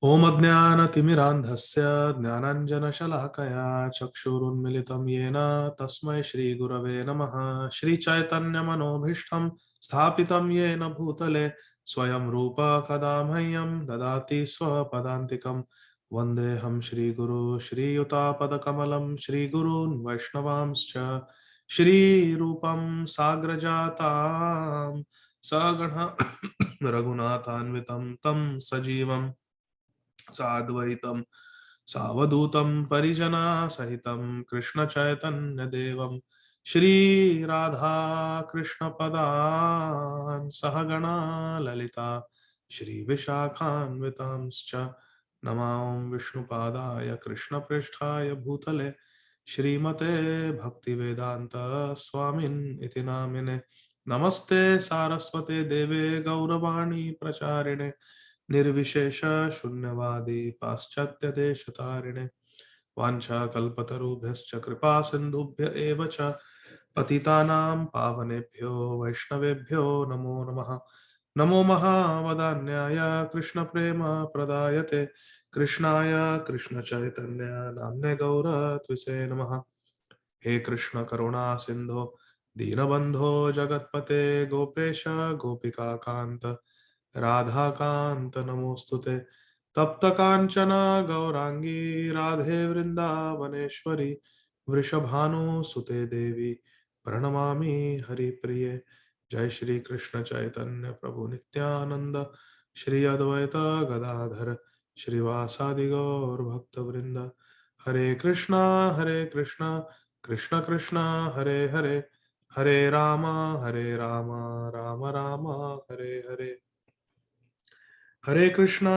ओम अज्ञानतिमिरान्धस्य ज्ञानाञ्जनशलाकया चक्षुरुन्मिलितं येन तस्मै श्रीगुरवे नमः। श्रीचैतन्यमनोभीष्टं स्थापितं येन भूतले स्वयं रूप कदा मह्यं ददाति स्वपदान्तिकं। वन्देऽहं श्रीगुरो श्रीयुतापदकमलं श्रीगुरून् वैष्णवांश्च श्रीरूपं साग्रजातां सगण रघुनाथान्वितं तं सजीवम् साद्वैतं सावधूतं परिजना सहितं कृष्ण चैतन्य देवं श्री राधा कृष्ण पदान् सहगणा ललिता श्री विशाखान्वितांश्च नमां विष्णुपादाय कृष्ण पृष्ठाय भूतले श्रीमते भक्ति वेदांत स्वामिन् इति नामिने। नमस्ते सारस्वते देवे गौरवाणी प्रचारिणे निर्विशेष शून्यवादी पाश्चात्य देशतारिणे वाञ्छाकल्पतरुभ्यश्च कृपा सिन्धुभ्य एव च पतितानां पावनेभ्यो वैष्णवेभ्यो नमो नमः। नमो महावदान्याय कृष्णप्रेम प्रदायते कृष्णाय कृष्णचैतन्य नाम्ने गौरत्विषे नमः। हे कृष्ण करुणा सिंधो दीनबंधो जगत्पते गोपेश गोपिका कांत राधा कांत नमोस्तुते। तप्त कांचना गौरांगी राधे वृंदावनेश्वरी वृषभानुसुते देवी प्रणमामि हरिप्रिये। जय श्री कृष्ण चैतन्य प्रभु नित्यानंद श्री अद्वैत गदाधर श्रीवासादि गौर भक्तवृंद। हरे कृष्णा कृष्ण कृष्ण हरे हरे हरे राम राम राम हरे हरे। हरे कृष्णा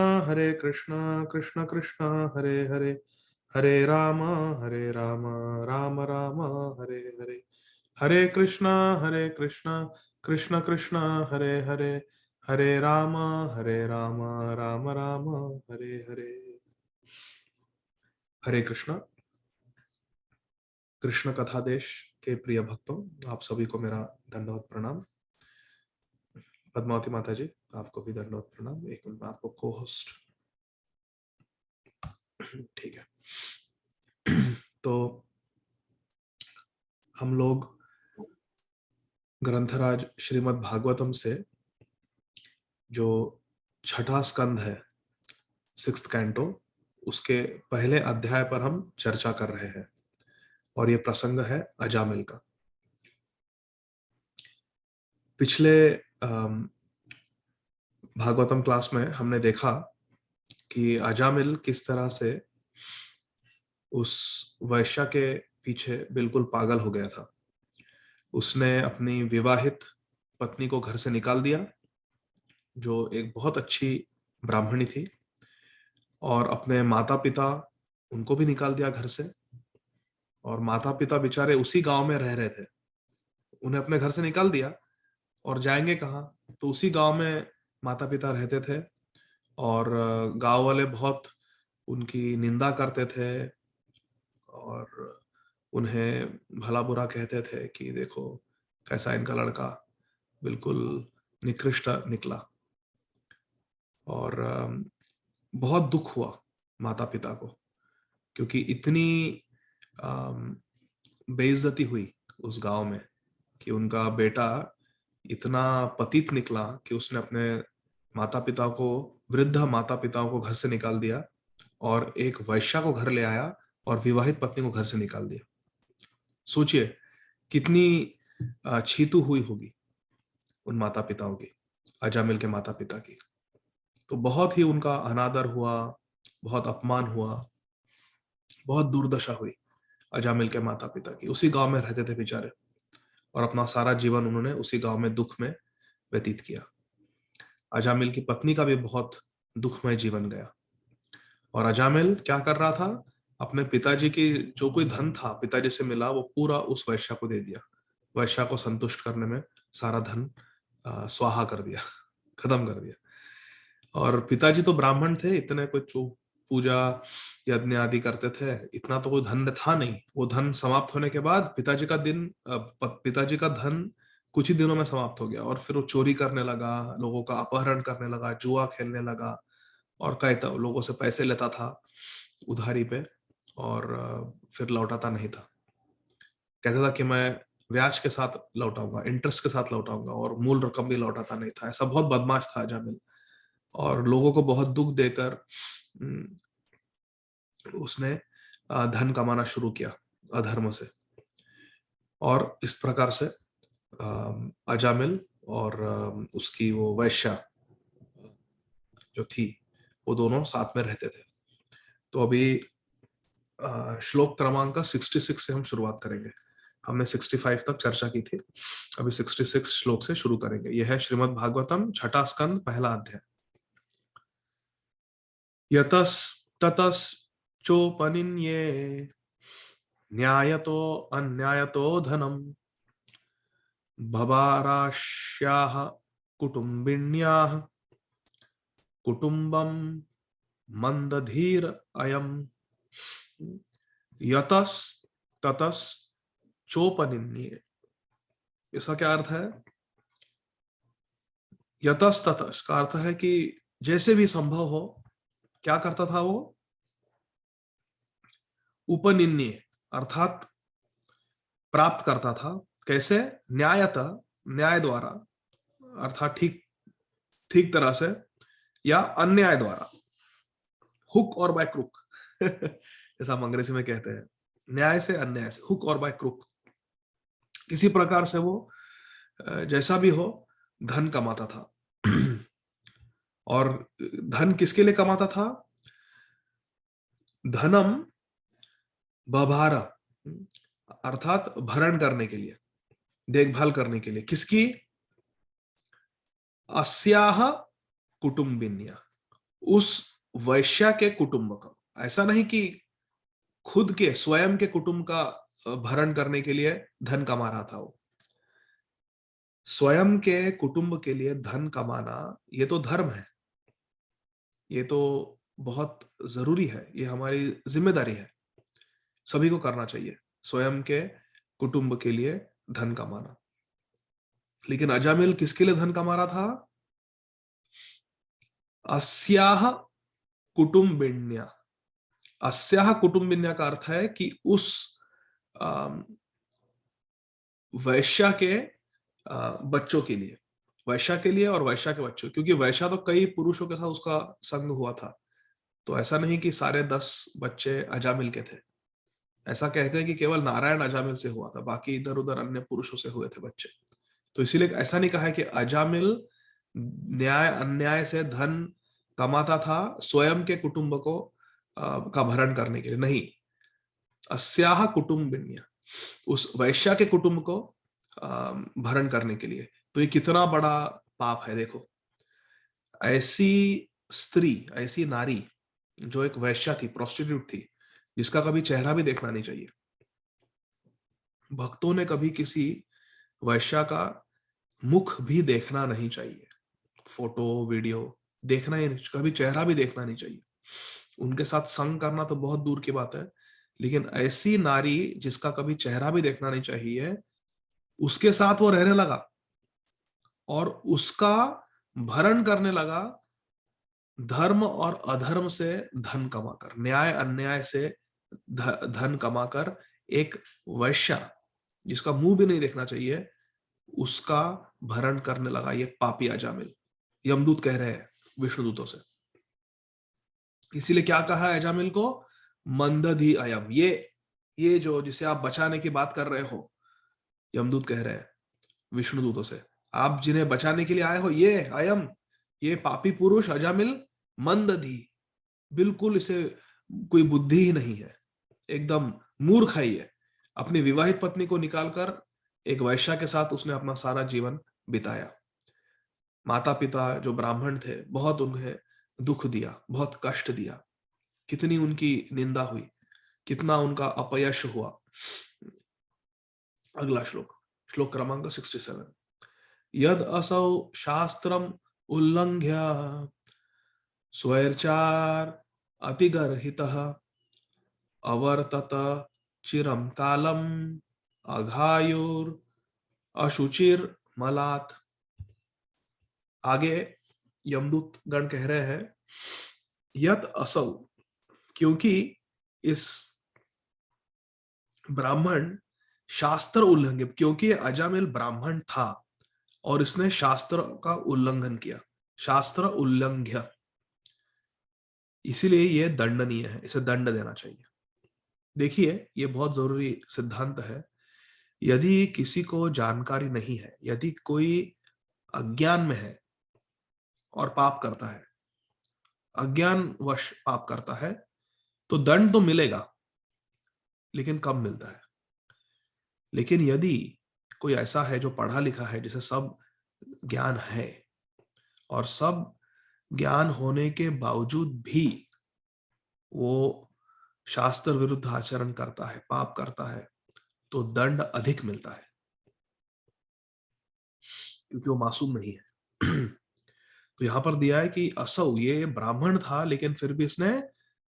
कृष्ण कृष्ण हरे हरे हरे राम राम राम हरे हरे। हरे कृष्णा कृष्ण कृष्ण हरे हरे हरे राम राम राम हरे हरे। हरे कृष्णा। कृष्ण कथा देश के प्रिय भक्तों, आप सभी को मेरा दंडवत प्रणाम। पद्मावती माता जी, आपको भी दंडवत प्रणाम। एक मिनट में आपको को होस्ट, ठीक है। तो हम लोग ग्रंथराज श्रीमद् भागवतम से जो छठा स्कंध है, सिक्स्थ कैंटो, उसके पहले अध्याय पर हम चर्चा कर रहे हैं और ये प्रसंग है अजामिल का। पिछले भागवतम क्लास में हमने देखा कि अजामिल किस तरह से उस वैश्या के पीछे बिल्कुल पागल हो गया था। उसने अपनी विवाहित पत्नी को घर से निकाल दिया, जो एक बहुत अच्छी ब्राह्मणी थी, और अपने माता पिता उनको भी निकाल दिया घर से। और माता पिता बेचारे उसी गांव में रह रहे थे, उन्हें अपने घर से निकाल दिया और जाएंगे कहाँ? तो उसी गांव में माता पिता रहते थे और गांव वाले बहुत उनकी निंदा करते थे और उन्हें भला बुरा कहते थे कि देखो कैसा इनका लड़का बिल्कुल निकृष्ट निकला। और बहुत दुख हुआ माता पिता को, क्योंकि इतनी बेइज्जती हुई उस गांव में कि उनका बेटा इतना पतित निकला कि उसने अपने माता पिता को, वृद्ध माता पिताओं को घर से निकाल दिया और एक वैश्या को घर ले आया और विवाहित पत्नी को घर से निकाल दिया। सोचिए कितनी छीतु हुई होगी उन माता पिताओं की, अजामिल के माता पिता की। तो बहुत ही उनका अनादर हुआ, बहुत अपमान हुआ, बहुत दुर्दशा हुई अजामिल के माता पिता की। उसी गांव में रहते थे बेचारे और अपना सारा जीवन उन्होंने उसी गांव में दुख में व्यतीत किया। अजामिल की पत्नी का भी बहुत दुखमय जीवन गया। और अजामिल क्या कर रहा था? अपने पिताजी की जो कोई धन था पिताजी से मिला, वो पूरा उस वैश्या को दे दिया। वैश्या को संतुष्ट करने में सारा धन स्वाहा कर दिया, खत्म कर दिया। और पिताजी तो ब्राह्मण थे, इतने कुछ पूजा यज्ञ आदि करते थे, इतना तो कोई धन था नहीं। वो धन समाप्त होने के बाद पिताजी का धन कुछ ही दिनों में समाप्त हो गया और फिर वो चोरी करने लगा, लोगों का अपहरण करने लगा, जुआ खेलने लगा और कहता लोगों से पैसे लेता था उधारी पे, और फिर लौटाता नहीं था। कहता था कि मैं ब्याज के साथ लौटाऊंगा, इंटरेस्ट के साथ लौटाऊंगा, और मूल रकम भी लौटाता नहीं था। ऐसा बहुत बदमाश था अजामिल, और लोगों को बहुत दुख देकर उसने धन कमाना शुरू किया अधर्म से। और इस प्रकार से अजामिल और उसकी वो वैश्या जो थी, वो दोनों साथ में रहते थे। तो अभी श्लोक क्रमांक 66 से हम शुरुआत करेंगे। हमने 65 तक चर्चा की थी, अभी 66 श्लोक से शुरू करेंगे। यह है श्रीमद् भागवतम छठा स्कंद पहला अध्याय। यतस ततस चोपनिन्ये न्यायतो अन्यायतो धनम भवाराश्याः कुटुम्बिन्याः कुटुम्बम मंदधीर अयम। यतस ततस चोपनिन्ये, इसका क्या अर्थ है? यतस ततस का अर्थ है कि जैसे भी संभव हो, क्या करता था वो? उपनिन्ये अर्थात प्राप्त करता था। कैसे? न्यायतः, न्याय द्वारा, अर्थात ठीक ठीक तरह से, या अन्याय द्वारा, हुक और बाय क्रुक जैसा हम अंग्रेजी में कहते हैं, न्याय से अन्याय से, हुक और बाय क्रुक, किसी प्रकार से वो जैसा भी हो धन कमाता था। और धन किसके लिए कमाता था? धनम बभारा, अर्थात भरण करने के लिए, देखभाल करने के लिए। किसकी? अस्याह कुटुंबिन्या, उस वैश्या के कुटुंब का। ऐसा नहीं कि खुद के स्वयं के कुटुंब का भरण करने के लिए धन कमा रहा था वो। स्वयं के कुटुंब के लिए धन कमाना, ये तो धर्म है, ये तो बहुत जरूरी है, ये हमारी जिम्मेदारी है, सभी को करना चाहिए स्वयं के कुटुंब के लिए धन कमाना। लेकिन अजामिल किसके लिए धन कमा रहा था? अस्याह कुटुंबिन्या। अस्याह कुटुंबिन्या का अर्थ है कि उस वैश्या के बच्चों के लिए, वैश्या के लिए और वैश्या के बच्चों, क्योंकि वैश्या तो कई पुरुषों के साथ उसका संग हुआ था, तो ऐसा नहीं कि सारे 10 बच्चे अजामिल के थे। ऐसा कहते हैं कि केवल नारायण अजामिल से हुआ था, बाकी इधर उधर अन्य पुरुषों से हुए थे बच्चे। तो इसीलिए ऐसा नहीं कहा है कि अजामिल न्याय अन्याय से धन कमाता था स्वयं के कुटुंब को का भरण करने के लिए, नहीं। अस्याह कुटुंबिन्या, उस वैश्या के कुटुंब को भरण करने के लिए। तो ये कितना बड़ा पाप है देखो। ऐसी स्त्री, ऐसी नारी जो एक वैश्या थी, प्रोस्टिट्यूट थी, जिसका कभी चेहरा भी देखना नहीं चाहिए। भक्तों ने कभी किसी वैश्या का मुख भी देखना नहीं चाहिए, फोटो वीडियो देखना ही नहीं, कभी चेहरा भी देखना नहीं चाहिए। उनके साथ संग करना तो बहुत दूर की बात है, लेकिन ऐसी नारी जिसका कभी चेहरा भी देखना नहीं चाहिए, उसके साथ वो रहने लगा और उसका भरण करने लगा, धर्म और अधर्म से धन कमाकर, न्याय अन्याय से धन कमाकर। एक वैश्या जिसका मुंह भी नहीं देखना चाहिए, उसका भरण करने लगा ये पापी अजामिल। यमदूत कह रहे हैं विष्णुदूतों से। इसीलिए क्या कहा है अजामिल को? मंदधि अयम, ये जो जिसे आप बचाने की बात कर रहे हो, यमदूत कह रहे हैं विष्णुदूतों से, आप जिन्हें बचाने के लिए आए हो, ये अयम, ये पापी पुरुष अजामिल, मंदधि, बिल्कुल इसे कोई बुद्धि ही नहीं है, एकदम मूर्ख है ये। अपनी विवाहित पत्नी को निकालकर एक वैश्या के साथ उसने अपना सारा जीवन बिताया। माता पिता जो ब्राह्मण थे, बहुत उन्हें दुख दिया, बहुत कष्ट दिया, कितनी उनकी निंदा हुई, कितना उनका अपयश हुआ। अगला श्लोक, श्लोक क्रमांक 67। यद असौ शास्त्रम उल्लंघ्य स्वैर्चार अतिगर्हितः अवर्तत चिरम कालम अघायुर अशुचिर मलात्। आगे यमदूत गण कह रहे हैं यत असौ, क्योंकि इस ब्राह्मण शास्त्र उल्लंघन, क्योंकि अजामिल ब्राह्मण था और इसने शास्त्र का उल्लंघन किया, शास्त्र उल्लंघ्य, इसीलिए ये दंडनीय है, इसे दंड देना चाहिए। देखिए, ये बहुत जरूरी सिद्धांत है। यदि किसी को जानकारी नहीं है, यदि कोई अज्ञान में है और पाप करता है, अज्ञानवश पाप करता है, तो दंड तो मिलेगा, लेकिन कब मिलता है। लेकिन यदि कोई ऐसा है जो पढ़ा लिखा है, जिसे सब ज्ञान है, और सब ज्ञान होने के बावजूद भी वो शास्त्र विरुद्ध आचरण करता है, पाप करता है, तो दंड अधिक मिलता है, क्योंकि वो मासूम नहीं है। तो यहां पर दिया है कि असौ, ये ब्राह्मण था लेकिन फिर भी इसने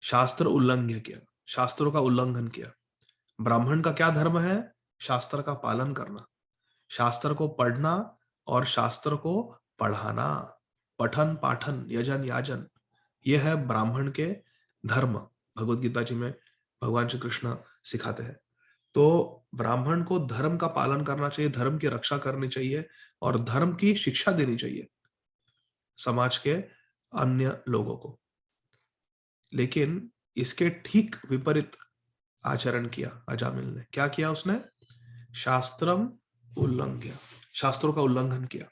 शास्त्र उल्लंघन किया, शास्त्रों का उल्लंघन किया। ब्राह्मण का क्या धर्म है? शास्त्र का पालन करना, शास्त्र को पढ़ना और शास्त्र को पढ़ाना, पठन पाठन यजन याजन, ये है ब्राह्मण के धर्म। भगवत गीता जी में भगवान श्री कृष्ण सिखाते हैं। तो ब्राह्मण को धर्म का पालन करना चाहिए, धर्म की रक्षा करनी चाहिए और धर्म की शिक्षा देनी चाहिए समाज के अन्य लोगों को। लेकिन इसके ठीक विपरीत आचरण किया अजामिल ने। क्या किया उसने? शास्त्रम उल्लंघ्य, शास्त्रों का उल्लंघन किया,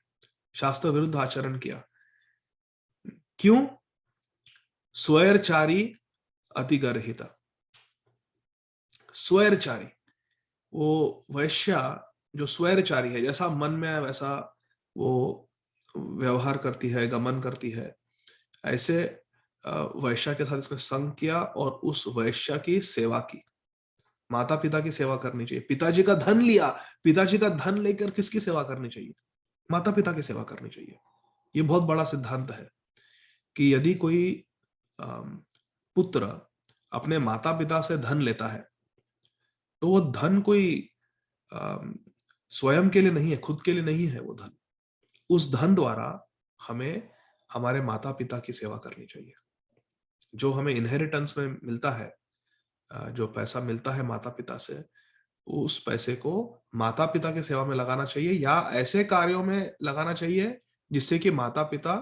शास्त्र विरुद्ध आचरण किया। क्यों? स्वैरचारी अतिगर्हिता, स्वैरचारी, वो वैश्या जो स्वैरचारी है, जैसा मन में है वैसा वो व्यवहार करती है, गमन करती है, ऐसे वैश्या के साथ इसने संग किया और उस वैश्या की सेवा की। माता पिता की सेवा करनी चाहिए। पिताजी का धन लिया, पिताजी का धन लेकर किसकी सेवा करनी चाहिए? माता पिता की सेवा करनी चाहिए। ये बहुत बड़ा सिद्धांत है कि यदि कोई पुत्र अपने माता पिता से धन लेता है, तो वो धन कोई स्वयं के लिए नहीं है, खुद के लिए नहीं है। वो धन, उस धन द्वारा हमें हमारे माता पिता की सेवा करनी चाहिए। जो हमें इनहेरिटेंस में मिलता है, जो पैसा मिलता है माता पिता से, उस पैसे को माता पिता की सेवा में लगाना चाहिए, या ऐसे कार्यों में लगाना चाहिए जिससे कि माता पिता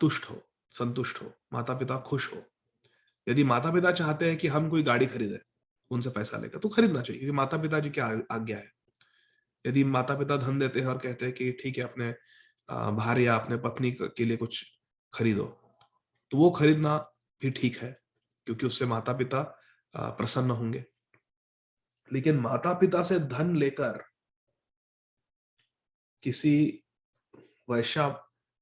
तुष्ट हो, संतुष्ट हो, माता पिता खुश हो। यदि माता पिता चाहते हैं कि हम कोई गाड़ी खरीदे उनसे पैसा लेकर, तो खरीदना चाहिए, क्योंकि माता पिता जी की आज्ञा है। यदि माता पिता धन देते हैं और कहते हैं कि ठीक है, अपने भार्य या अपने पत्नी के लिए कुछ खरीदो, तो वो खरीदना भी ठीक है, क्योंकि उससे माता पिता प्रसन्न होंगे। लेकिन माता पिता से धन लेकर किसी वैश्या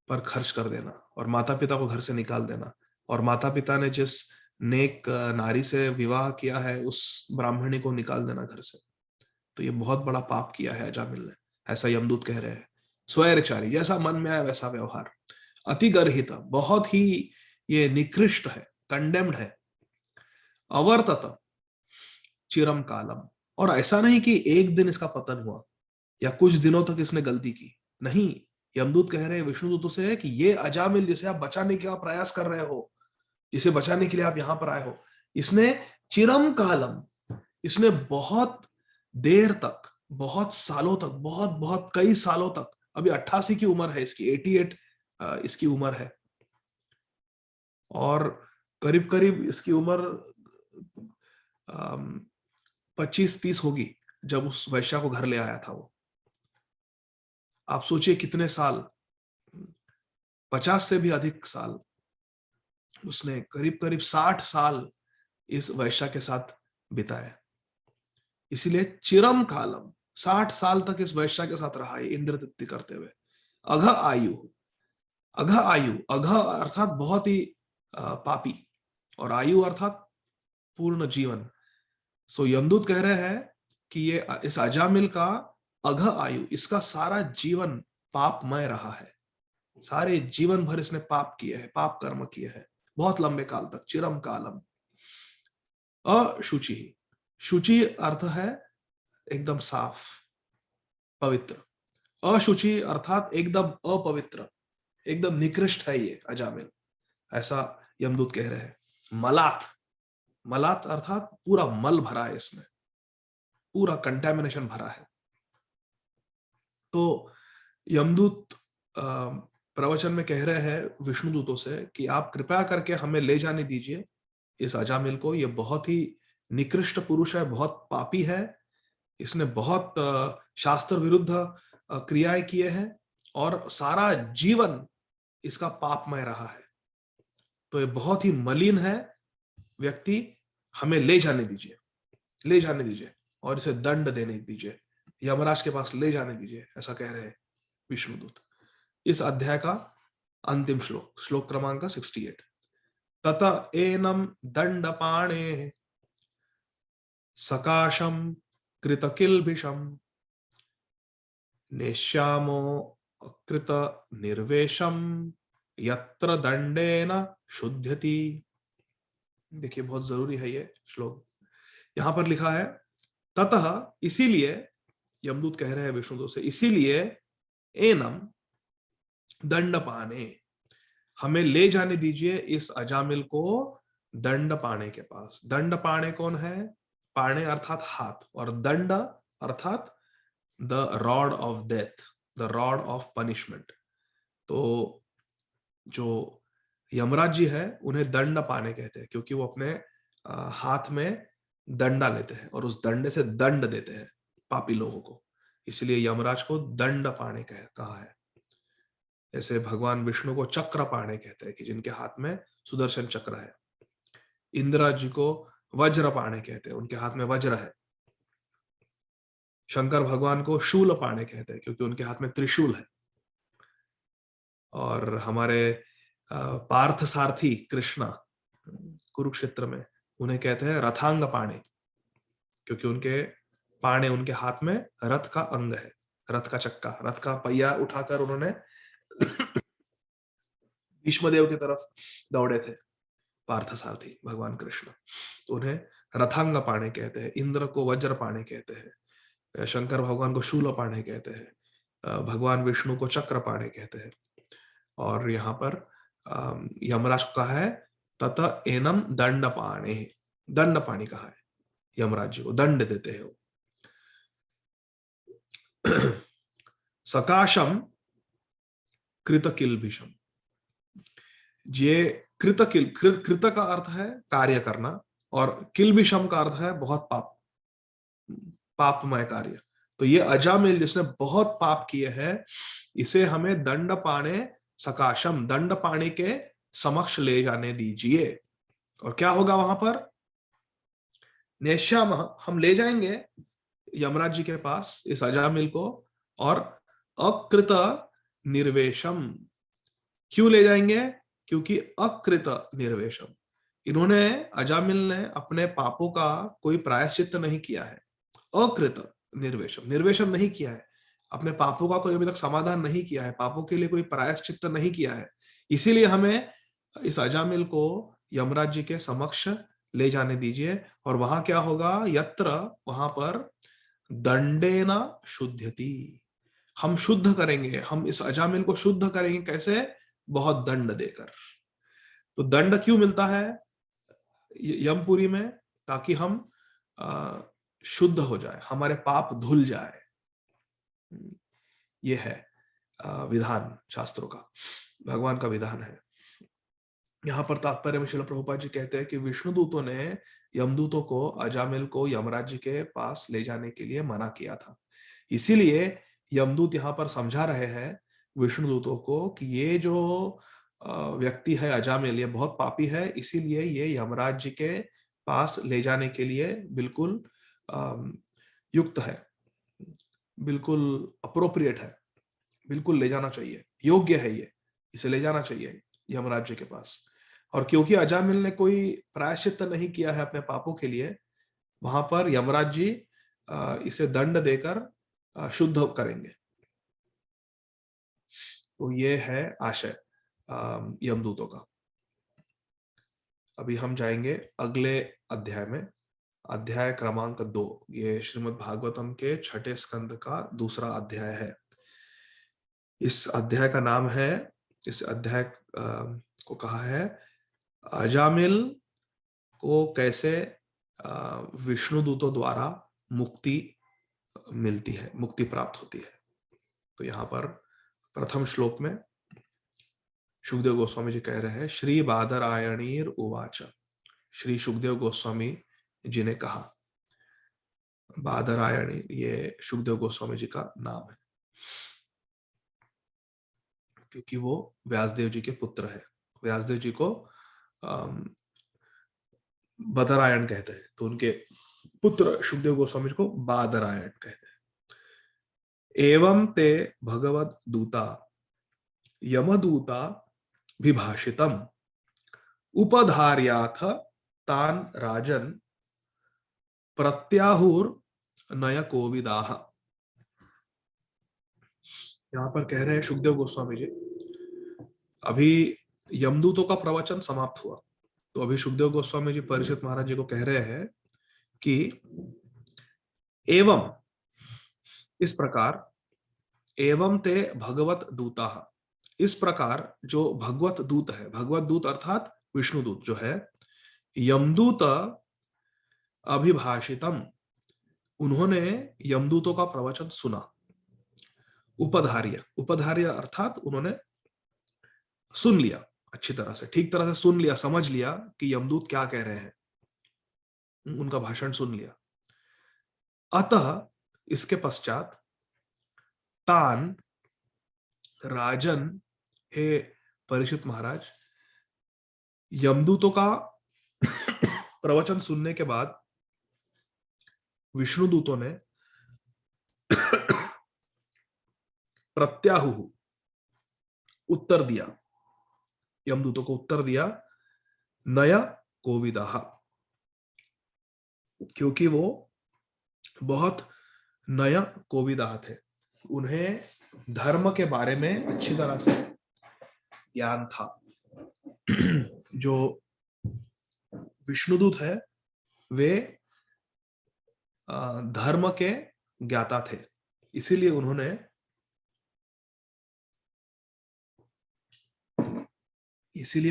पर खर्च कर देना और माता पिता को घर से निकाल देना, और माता पिता ने जिस नेक नारी से विवाह किया है उस ब्राह्मणी को निकाल देना घर से, तो ये बहुत बड़ा पाप किया है अजामिल ने, ऐसा यमदूत कह रहे हैं। स्वैरचारी, जैसा मन में आया वैसा व्यवहार। अतिगर्हित, बहुत ही ये निकृष्ट है, कंडेम्ड है। अवर्तत चिरम कालम, और ऐसा नहीं कि एक दिन इसका पतन हुआ या कुछ दिनों तक इसने गलती की, नहीं। यमदूत कह रहे हैं विष्णुदूतों से है कि ये अजामिल जिसे आप बचाने का प्रयास कर रहे हो, जिसे बचाने के लिए आप यहां पर आए हो, इसने चिरम कालम, इसने बहुत देर तक, बहुत सालों तक, बहुत बहुत कई सालों तक, अभी 88 की उम्र है इसकी, 88 इसकी उम्र है, और करीब करीब इसकी उम्र 25-30 होगी जब उस वैश्या को घर ले आया था वो। आप सोचिए कितने साल, 50 से भी अधिक साल, उसने करीब करीब 60 साल इस वैश्या के साथ बिताए। इसीलिए चिरम कालम, 60 साल तक इस वैश्या के साथ रहा है इंद्र तृप्ति करते हुए। अघ आयु, अघ आयु, अघ अर्थात बहुत ही पापी, और आयु अर्थात पूर्ण जीवन। सो यमदूत कह रहे हैं कि ये इस अजामिल का अघ आयु, इसका सारा जीवन पापमय रहा है, सारे जीवन भर इसने पाप किए हैं, पाप कर्म किए हैं, बहुत लंबे काल तक, चिरम कालम। अशुचि, शुचि अर्थ है एकदम साफ, पवित्र। अशुचि अर्थात एकदम अपवित्र, एकदम निकृष्ट है ये अजामिल, ऐसा यमदूत कह रहे हैं। मलात, मलात अर्थात पूरा मल भरा है, इसमें पूरा कंटेमिनेशन भरा है। तो यमदूत प्रवचन में कह रहे हैं विष्णुदूतों से कि आप कृपया करके हमें ले जाने दीजिए इस अजामिल को। ये बहुत ही निकृष्ट पुरुष है, बहुत पापी है, इसने बहुत शास्त्र विरुद्ध क्रियाएं किए हैं और सारा जीवन इसका पापमय रहा है। तो ये बहुत ही मलिन है व्यक्ति, हमें ले जाने दीजिए, ले जाने दीजिए और इसे दंड देने दीजिए, यमराज के पास ले जाने दीजिए, ऐसा कह रहे हैं विष्णुदूत। इस अध्याय का अंतिम श्लोक, श्लोक क्रमांक 68। तत एनम दंडपाणे सकाशम कृतकिल्बिषम नेष्यामो कृत निर्वेशम यत्र दंडेन शुध्यति। देखिए बहुत जरूरी है ये श्लोक। यहां पर लिखा है ततः, इसीलिए, यमदूत कह रहे हैं विष्णुदूत से, इसीलिए एनम दंडपाणे, हमें ले जाने दीजिए इस अजामिल को दंडपाणे के पास। दंडपाणे कौन है? पाणे अर्थात हाथ, और दंड अर्थात the rod of death, the rod of punishment. तो जो यमराज जी है उन्हें दंड पाने कहते हैं, क्योंकि वो अपने हाथ में दंडा लेते हैं और उस दंडे से दंड देते हैं पापी लोगों को, इसलिए यमराज को दंड पाणे कहा है। जैसे भगवान विष्णु को चक्र पाणे कहते हैं कि जिनके हाथ में सुदर्शन चक्र है। इंद्र जी को वज्र पाणे कहते हैं, उनके हाथ में वज्र है। शंकर भगवान को शूल पाणे कहते हैं क्योंकि उनके हाथ में त्रिशूल है। और हमारे पार्थ सारथी कृष्णा कुरुक्षेत्र में, उन्हें कहते हैं रथांग पाणे, क्योंकि उनके पाणे, उनके हाथ में रथ का अंग है, रथ का चक्का, रथ का पहिया उठाकर उन्होंने भीष्मदेव की तरफ दौड़े थे पार्थ सारथी भगवान कृष्ण, तो उन्हें रथांग पाणे कहते हैं। इंद्र को वज्र पाणे कहते हैं, शंकर भगवान को शूल पाणे कहते हैं, भगवान विष्णु को चक्र पाणे कहते हैं। और यहाँ पर यमराज को कहा है तत एनम दंड पाणे, दंड पाणी कहा है, यमराज जी को दंड देते हैं वो। सकाशम कृतकिल्बिषम, ये कृत का अर्थ है कार्य करना, और किल्बिषम का अर्थ है बहुत पापमय कार्य। तो ये अजामिल जिसने बहुत पाप किए हैं, इसे हमें दंड पाणे सकाशम, दंड पाणे के समक्ष ले जाने दीजिए। और क्या होगा वहां पर? नेश्याम, हम ले जाएंगे यमराज जी के पास इस अजामिल को, और अकृत निर्वेशम, क्यों ले जाएंगे? क्योंकि अकृत निर्वेशम, इन्होंने, अजामिल ने अपने पापों का कोई प्रायश्चित्त नहीं किया है। अकृत निर्वेशम, निर्वेशम नहीं किया है, अपने पापों का कोई अभी तक समाधान नहीं किया है, पापों के लिए कोई प्रायश्चित्त नहीं किया है। इसीलिए हमें इस अजामिल को यमराज जी के समक्ष ले जाने दीजिए। और वहां क्या होगा? यत्र, वहां पर दंडेना शुद्धति, हम शुद्ध करेंगे, हम इस अजामिल को शुद्ध करेंगे। कैसे? बहुत दंड देकर। तो दंड क्यों मिलता है यमपुरी में? ताकि हम शुद्ध हो जाए, हमारे पाप धुल जाए। ये है विधान शास्त्रों का, भगवान का विधान है। यहाँ पर तात्पर्य में श्रील प्रभुपाद जी कहते हैं कि विष्णुदूतों ने यमदूतों को, अजामिल को यमराज जी के पास ले जाने के लिए मना किया था। इसीलिए यमदूत यहाँ पर समझा रहे हैं विष्णुदूतों को कि ये जो व्यक्ति है अजामिल, ये बहुत पापी है, इसीलिए ये यमराज जी के पास ले जाने के लिए बिल्कुल युक्त है, बिल्कुल अप्रोप्रिएट है, बिल्कुल ले जाना चाहिए, योग्य है ये, इसे ले जाना चाहिए यमराज जी के पास। और क्योंकि अजामिल ने कोई प्रायश्चित्त नहीं किया है अपने पापों के लिए, वहां पर यमराज जी इसे दंड देकर शुद्ध करेंगे। तो ये है आशय यमदूतों का। अभी हम जाएंगे अगले अध्याय में, अध्याय क्रमांक 2। ये श्रीमद् भागवतम के 6ठे स्कंद का दूसरा अध्याय है। इस अध्याय का नाम है, इस अध्याय को कहा है अजामिल को कैसे विष्णु दूतों द्वारा मुक्ति मिलती है, मुक्ति प्राप्त होती है। तो यहां पर प्रथम श्लोक में सुखदेव गोस्वामी जी कह रहे हैं, श्री बादरायणीर उवाच। श्री सुखदेव गोस्वामी जी ने कहा। बादरायणी ये सुखदेव गोस्वामी जी का नाम है, क्योंकि वो व्यासदेव जी के पुत्र है। व्यासदेव जी को बदरायण कहते हैं, तो उनके पुत्र सुखदेव गोस्वामी जी को बादरायण कहते हैं। एवं ते भगवत दूता यमदूता विभाषितम उपधार्याथ तान राजन प्रत्याहुर नय कोविदाह। यहां पर कह रहे हैं सुखदेव गोस्वामी जी, अभी यमदूतों का प्रवचन समाप्त हुआ, तो अभी सुखदेव गोस्वामी जी परीक्षित महाराज जी को कह रहे हैं कि एवं इस प्रकार, एवं ते भगवत दूता, इस प्रकार जो भगवत दूत है, भगवत दूत अर्थात विष्णु दूत जो है, यमदूत अभिभाषितम, उन्होंने यमदूतों का प्रवचन सुना। उपधार्य, उपधार्य अर्थात उन्होंने सुन लिया, अच्छी तरह से, ठीक तरह से सुन लिया, समझ लिया कि यमदूत क्या कह रहे हैं, उनका भाषण सुन लिया। अतः इसके पश्चात तान राजन, हे परीक्षित महाराज, यमदूतों का प्रवचन सुनने के बाद विष्णु दूतों ने प्रत्याहु, उत्तर दिया, यमदूतों को उत्तर दिया, नया कोविदाह, क्योंकि वो बहुत नया कोविदाह थे, उन्हें धर्म के बारे में अच्छी तरह से ज्ञान था। जो विष्णुदूत है वे धर्म के ज्ञाता थे, इसीलिए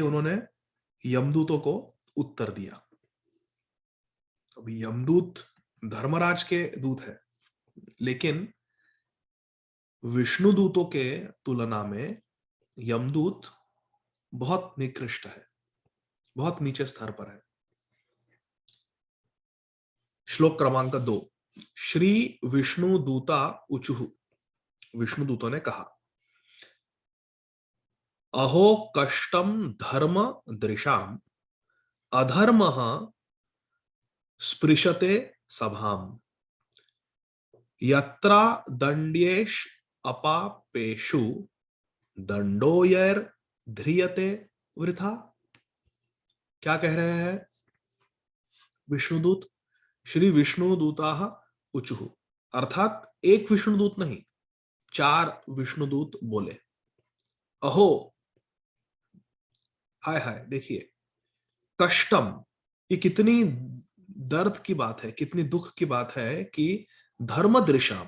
उन्होंने यमदूतों को उत्तर दिया। अभी यमदूत धर्मराज के दूत है, लेकिन विष्णु दूतों के तुलना में यमदूत बहुत निकृष्ट है, बहुत नीचे स्तर पर है। श्लोक क्रमांक 2, श्री विष्णु दूता उचुहु, विष्णु दूतों ने कहा, अहो कष्टम धर्म दृशाम अधर्मः स्पृशते सभाम यत्रा दंड्येश अपापेषु दंडोयर ध्रियते वृथा। क्या कह रहे हैं विष्णुदूत? श्री विष्णुदूताः उचुः, अर्थात एक विष्णुदूत नहीं, 4 विष्णुदूत बोले, अहो, हाय हाय, देखिए, कष्टम, ये कितनी दर्द की बात है, कितनी दुख की बात है कि धर्म दृशाम,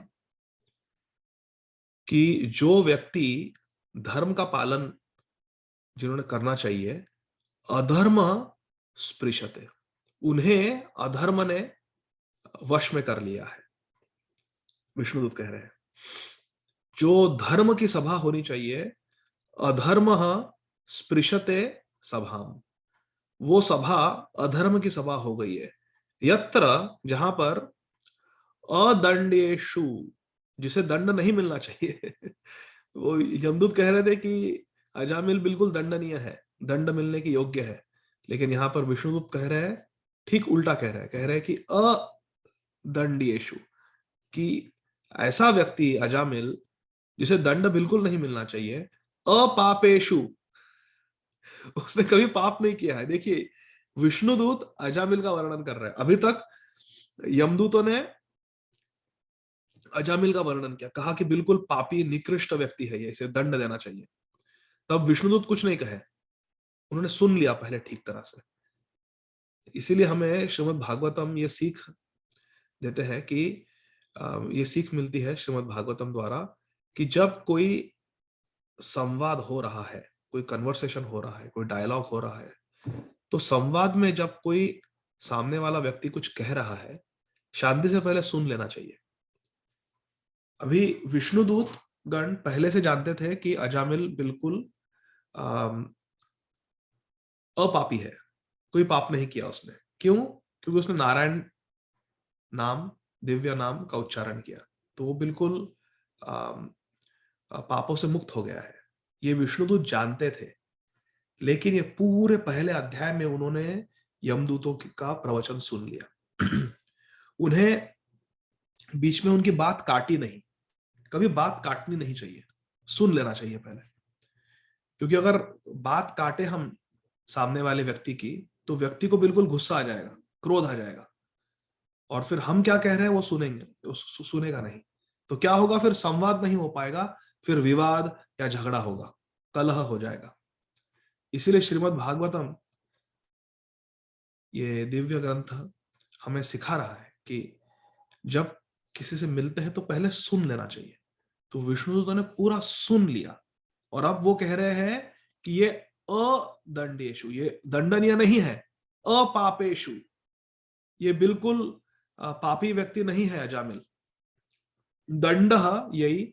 कि जो व्यक्ति धर्म का पालन जिन्होंने करना चाहिए, अधर्म स्पृशते, उन्हें अधर्म ने वश में कर लिया है। विष्णुदूत कह रहे हैं जो धर्म की सभा होनी चाहिए, अधर्म स्पृशते सभाम, वो सभा अधर्म की सभा हो गई है। यत्र, जहां पर अदंडेशु, जिसे दंड नहीं मिलना चाहिए। वो यमदूत कह रहे थे कि अजामिल बिल्कुल दंडनीय है, दंड मिलने की योग्य है, लेकिन यहां पर विष्णुदूत कह रहे हैं ठीक उल्टा, कह रहे हैं कि अदंडेशु, कि ऐसा व्यक्ति अजामिल जिसे दंड बिल्कुल नहीं मिलना चाहिए, अपापेशु, उसने कभी पाप नहीं किया है। देखिए, विष्णुदूत अजामिल का वर्णन कर रहे हैं, अभी तक यमदूतों ने अजामिल का वर्णन किया, कहा कि बिल्कुल पापी निकृष्ट व्यक्ति है ये, इसे दंड देना चाहिए। तब विष्णुदूत कुछ नहीं कहे, उन्होंने सुन लिया पहले ठीक तरह से। इसीलिए हमें श्रीमद् भागवतम ये सीख देते हैं कि ये सीख मिलती है श्रीमद् भागवतम द्वारा कि जब कोई संवाद हो रहा है, कोई कन्वर्सेशन हो रहा है, कोई डायलॉग हो रहा है, तो संवाद में जब कोई सामने वाला व्यक्ति कुछ कह रहा है, शांति से पहले सुन लेना चाहिए। अभी विष्णुदूत गण पहले से जानते थे कि अजामिल बिल्कुल अम, अपापी है, कोई पाप नहीं किया उसने। क्यों? क्योंकि उसने नारायण नाम, दिव्य नाम का उच्चारण किया, तो वो बिल्कुल अम, पापों से मुक्त हो गया है। ये विष्णुदूत जानते थे, लेकिन ये पूरे पहले अध्याय में उन्होंने यमदूतों का प्रवचन सुन लिया। उन्हें बीच में उनकी बात काटी नहीं। कभी बात काटनी नहीं चाहिए, सुन लेना चाहिए पहले। क्योंकि अगर बात काटे हम सामने वाले व्यक्ति की, तो व्यक्ति को बिल्कुल गुस्सा आ जाएगा, क्रोध आ जाएगा, और फिर हम क्या कह रहे हैं वो सुनेंगे, तो सुनेगा नहीं। तो क्या होगा? फिर संवाद नहीं हो पाएगा, फिर विवाद या झगड़ा होगा, कलह हो जाएगा। इसीलिए श्रीमद् भागवतम, ये दिव्य ग्रंथ, हमें सिखा रहा है कि जब किसी से मिलते हैं तो पहले सुन लेना चाहिए। तो विष्णुदूतों ने पूरा सुन लिया, और अब वो कह रहे हैं कि ये अदंडेशु, ये दंडनीय नहीं है, अपापेशु, ये बिल्कुल पापी व्यक्ति नहीं है अजामिल। दंड यही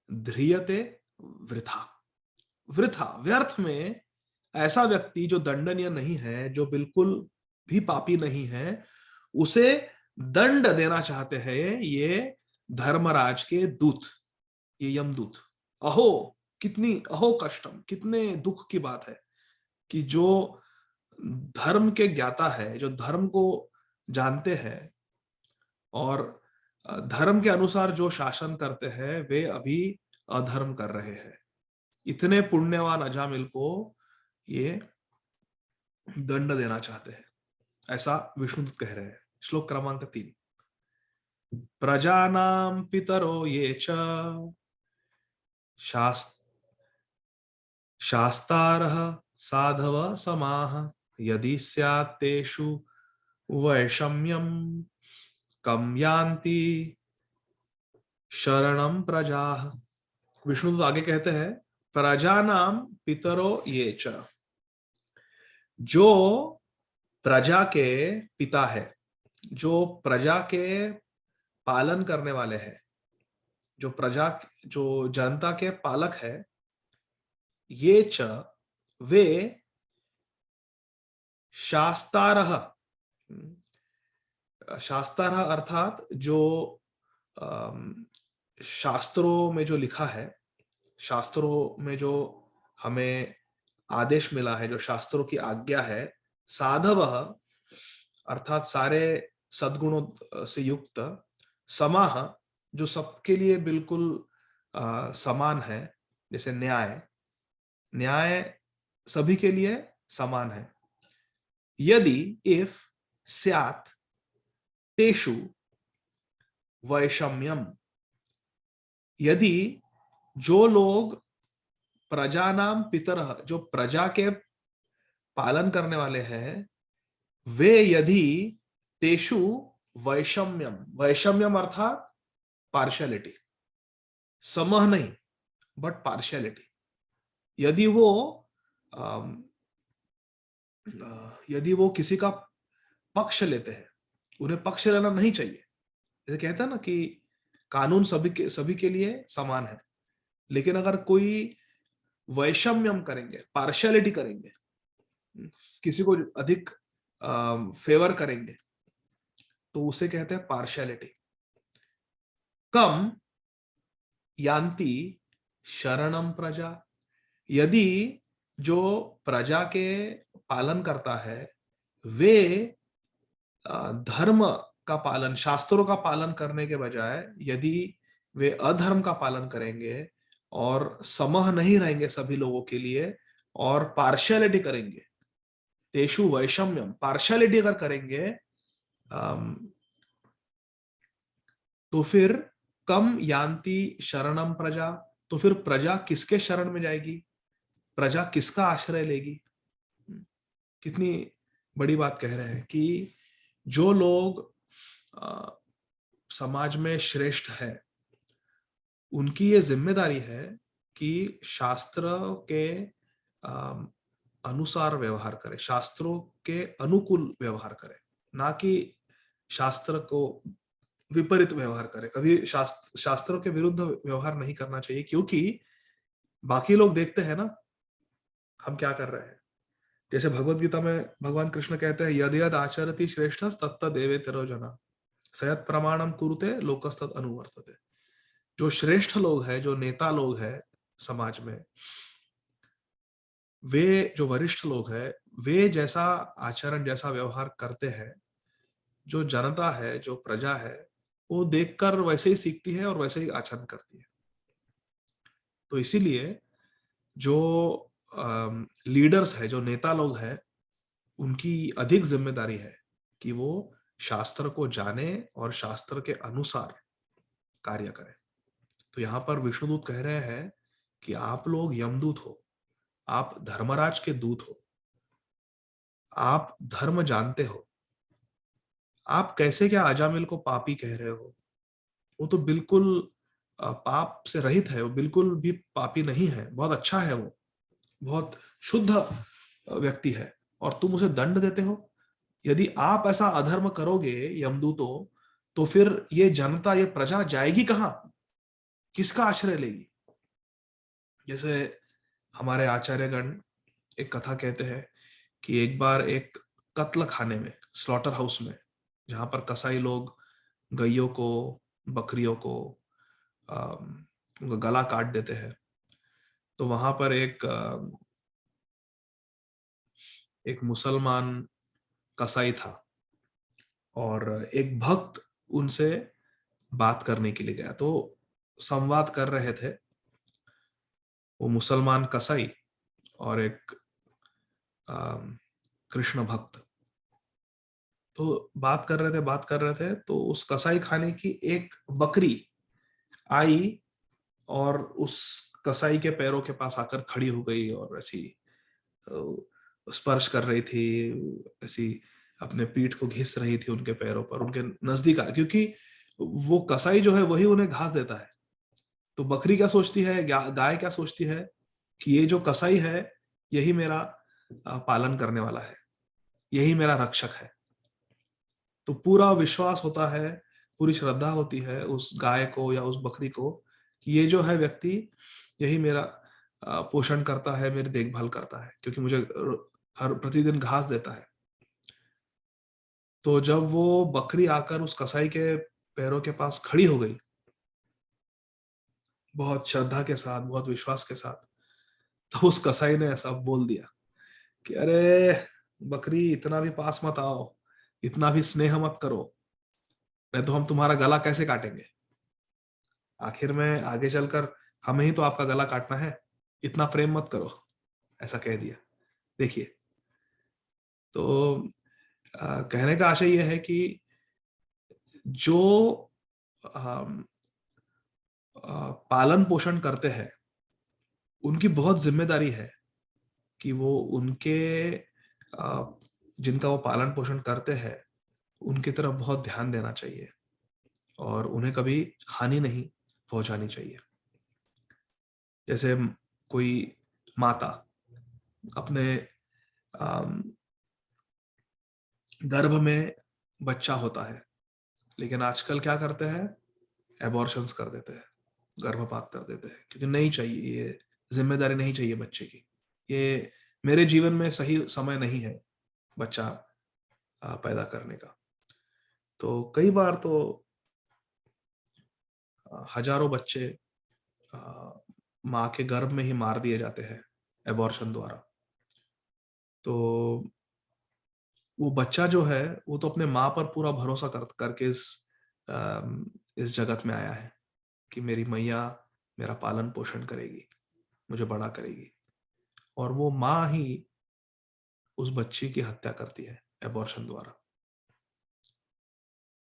ध्रियते वृथा, वृथा व्यर्थ में। ऐसा व्यक्ति जो दंडनीय नहीं है, जो बिल्कुल भी पापी नहीं है, उसे दंड देना चाहते हैं ये धर्मराज के दूत, ये यमदूत। अहो कितनी, अहो कष्टम, कितने दुख की बात है कि जो धर्म के ज्ञाता है, जो धर्म को जानते हैं और धर्म के अनुसार जो शासन करते हैं, वे अभी अधर्म कर रहे हैं। इतने पुण्यवान अजामिल को ये दंड देना चाहते हैं, ऐसा विष्णुदूत कह रहे हैं। श्लोक क्रमांक 3। प्रजानां पितरो ये च शास्तारः साधव समाः यदि स्यात् तेषु वैषम्यं कम यान्ति शरणं प्रजाः। विष्णु तो आगे कहते हैं, प्रजानां पितरो ये च, जो प्रजा के पिता है, जो प्रजा के पालन करने वाले हैं, जो प्रजा, जो जनता के पालक है, ये च वे शास्तारः, शास्तारः अर्थात जो शास्त्रों में जो लिखा है, शास्त्रों में जो हमें आदेश मिला है, जो शास्त्रों की आज्ञा है, साधव अर्थात सारे सद्गुणों से युक्त, समाह जो सबके लिए बिल्कुल समान है, जैसे न्याय, न्याय सभी के लिए समान है। यदि, इफ, स्यात्, तेषु वैषम्यम, यदि जो लोग प्रजानाम पितरः, जो प्रजा के पालन करने वाले हैं, वे यदि तेषु वैषम्यम, वैषम्यम अर्थात पार्शियलिटी, समह नहीं बट पार्शियलिटी, यदि वो किसी का पक्ष लेते हैं, उन्हें पक्ष लेना नहीं चाहिए। जैसे कहते हैं ना कि कानून सभी के लिए समान है, लेकिन अगर कोई वैषम्यम करेंगे, पार्शियलिटी करेंगे, किसी को अधिक फेवर करेंगे, तो उसे कहते हैं पार्शियलिटी। कम यान्ति शरणम प्रजा, यदि जो प्रजा के पालन करता है, वे धर्म का पालन, शास्त्रों का पालन करने के बजाय यदि वे अधर्म का पालन करेंगे और समह नहीं रहेंगे सभी लोगों के लिए, और पार्शियलिटी करेंगे, तेषु वैषम्यम, पार्शियलिटी अगर करेंगे, तो फिर कम यान्ति शरणम प्रजा, तो फिर प्रजा किसके शरण में जाएगी, प्रजा किसका आश्रय लेगी। कितनी बड़ी बात कह रहे हैं कि जो लोग समाज में श्रेष्ठ है, उनकी ये जिम्मेदारी है कि शास्त्र के अनुसार व्यवहार करे, शास्त्रों के अनुकूल व्यवहार करे, ना कि शास्त्र को विपरीत व्यवहार करे। कभी शास्त्रों के विरुद्ध व्यवहार नहीं करना चाहिए, क्योंकि बाकी लोग देखते हैं ना हम क्या कर रहे हैं। जैसे भगवत गीता में भगवान कृष्ण कहते हैं, यद यद आचरति श्रेष्ठ तत्त देवेतरो जना सयत प्रमाणम कुरुते लोकस्तत् अनुवर्तते। जो श्रेष्ठ लोग हैं, जो नेता लोग हैं समाज में, वे जो वरिष्ठ लोग हैं, वे जैसा आचरण, जैसा व्यवहार करते हैं, जो जनता है, जो प्रजा है, वो देखकर वैसे ही सीखती है और वैसे ही आचरण करती है। तो इसीलिए जो लीडर्स है, जो नेता लोग हैं, उनकी अधिक जिम्मेदारी है कि वो शास्त्र को जाने और शास्त्र के अनुसार कार्य करें। तो यहाँ पर विष्णुदूत कह रहे हैं कि आप लोग यमदूत हो, आप धर्मराज के दूत हो, आप धर्म जानते हो। आप कैसे क्या अजामिल को पापी कह रहे हो? वो तो बिल्कुल पाप से रहित है, वो बिल्कुल भी पापी नहीं है, बहुत अच्छा है, वो बहुत शुद्ध व्यक्ति है, और तुम उसे दंड देते हो। यदि आप ऐसा अधर्म करोगे यमदूतों, तो फिर ये जनता, ये प्रजा जाएगी कहां? किसका आश्रय लेगी? जैसे हमारे आचार्यगण एक कथा कहते हैं कि एक बार एक कत्ल खाने में, स्लॉटर हाउस में, जहां पर कसाई लोग गइयों को, बकरियों को उनका गला काट देते हैं, तो वहां पर एक मुसलमान कसाई था, और एक भक्त उनसे बात करने के लिए गया। तो संवाद कर रहे थे वो मुसलमान कसाई और एक कृष्ण भक्त। तो बात कर रहे थे, तो उस कसाई खाने की एक बकरी आई और उस कसाई के पैरों के पास आकर खड़ी हो गई, और ऐसी स्पर्श कर रही थी, ऐसी अपने पीठ को घिस रही थी उनके पैरों पर, उनके नजदीक आ, क्योंकि वो कसाई जो है वही उन्हें घास देता है। तो बकरी क्या सोचती है, गाय क्या सोचती है कि ये जो कसाई है, यही मेरा पालन करने वाला है, यही मेरा रक्षक है। तो पूरा विश्वास होता है, पूरी श्रद्धा होती है उस गाय को या उस बकरी को कि ये जो है व्यक्ति, यही मेरा पोषण करता है, मेरी देखभाल करता है, क्योंकि मुझे हर प्रतिदिन घास देता है। तो जब वो बकरी आकर उस कसाई के पैरों के पास खड़ी हो गई, बहुत श्रद्धा के साथ, बहुत विश्वास के साथ, तो उस कसाई ने ऐसा बोल दिया कि अरे बकरी, इतना भी पास मत आओ, इतना भी स्नेह मत करो, नहीं तो हम तुम्हारा गला कैसे काटेंगे? आखिर में आगे चलकर हमें ही तो आपका गला काटना है, इतना प्रेम मत करो, ऐसा कह दिया। देखिए, तो कहने का आशय यह है कि जो पालन पोषण करते हैं, उनकी बहुत जिम्मेदारी है कि वो उनके जिनका वो पालन पोषण करते हैं, उनकी तरफ बहुत ध्यान देना चाहिए और उन्हें कभी हानि नहीं पहुंचानी चाहिए। जैसे कोई माता अपने गर्भ में बच्चा होता है, लेकिन आजकल क्या करते हैं, एबॉर्शंस कर देते हैं, गर्भपात कर देते हैं, क्योंकि नहीं चाहिए, ये जिम्मेदारी नहीं चाहिए बच्चे की, ये मेरे जीवन में सही समय नहीं है बच्चा पैदा करने का। तो कई बार तो हजारों बच्चे माँ के गर्भ में ही मार दिए जाते हैं एबॉर्शन द्वारा। तो वो बच्चा जो है, वो तो अपने माँ पर पूरा भरोसा करके इस जगत में आया है कि मेरी मैया मेरा पालन पोषण करेगी, मुझे बड़ा करेगी, और वो माँ ही उस बच्ची की हत्या करती है एबॉर्शन द्वारा।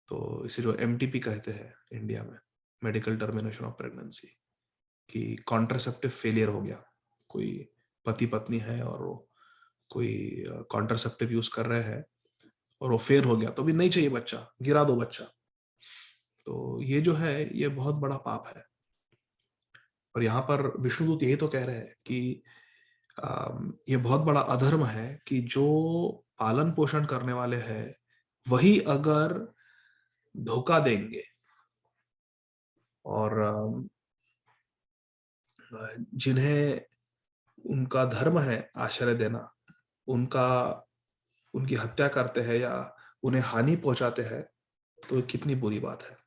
तो इसे जो MTP कहते हैं इंडिया में, मेडिकल टर्मिनेशन ऑफ प्रेगनेंसी, कि कॉन्ट्रासेप्टिव फेलियर हो गया, कोई पति पत्नी है और वो कोई कॉन्ट्रासेप्टिव यूज कर रहे हैं और वो फेल हो गया, तो भी नहीं चाहिए बच्चा, गिरा दो बच्चा। तो ये जो है, ये बहुत बड़ा पाप है। और यहाँ पर विष्णुदूत यही तो कह रहे हैं कि ये बहुत बड़ा अधर्म है कि जो पालन पोषण करने वाले हैं वही अगर धोखा देंगे और जिन्हें उनका धर्म है आश्रय देना, उनका उनकी हत्या करते हैं या उन्हें हानि पहुंचाते हैं, तो ये कितनी बुरी बात है।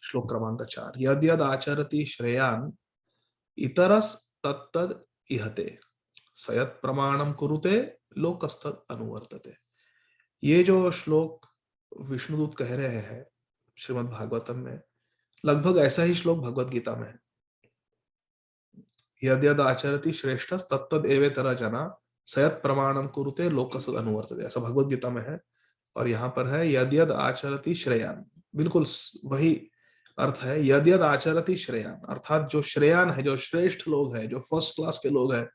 श्लोक क्रमांक 4, यद यद आचरति श्रेयान इतरस तत्तद इहते सयत प्रमाणम कुरुते लोकस्तद अनुवर्तते। ये जो श्लोक विष्णुदूत कह रहे हैं श्रीमद् भागवतम में, लगभग ऐसा ही श्लोक भगवत गीता में है। यद यद आचरति श्रेष्ठ तत्तद एवेतर जना सयत प्रमाणम कुरुते लोकस्तद अनुवर्तते, ऐसा भगवत गीता में है। और यहाँ पर है यद यद आचरति श्रेयान, बिल्कुल वही अर्थ है। यद यद आचरति श्रेयान अर्थात जो श्रेयान है, जो श्रेष्ठ लोग हैं, जो फर्स्ट क्लास के लोग हैं,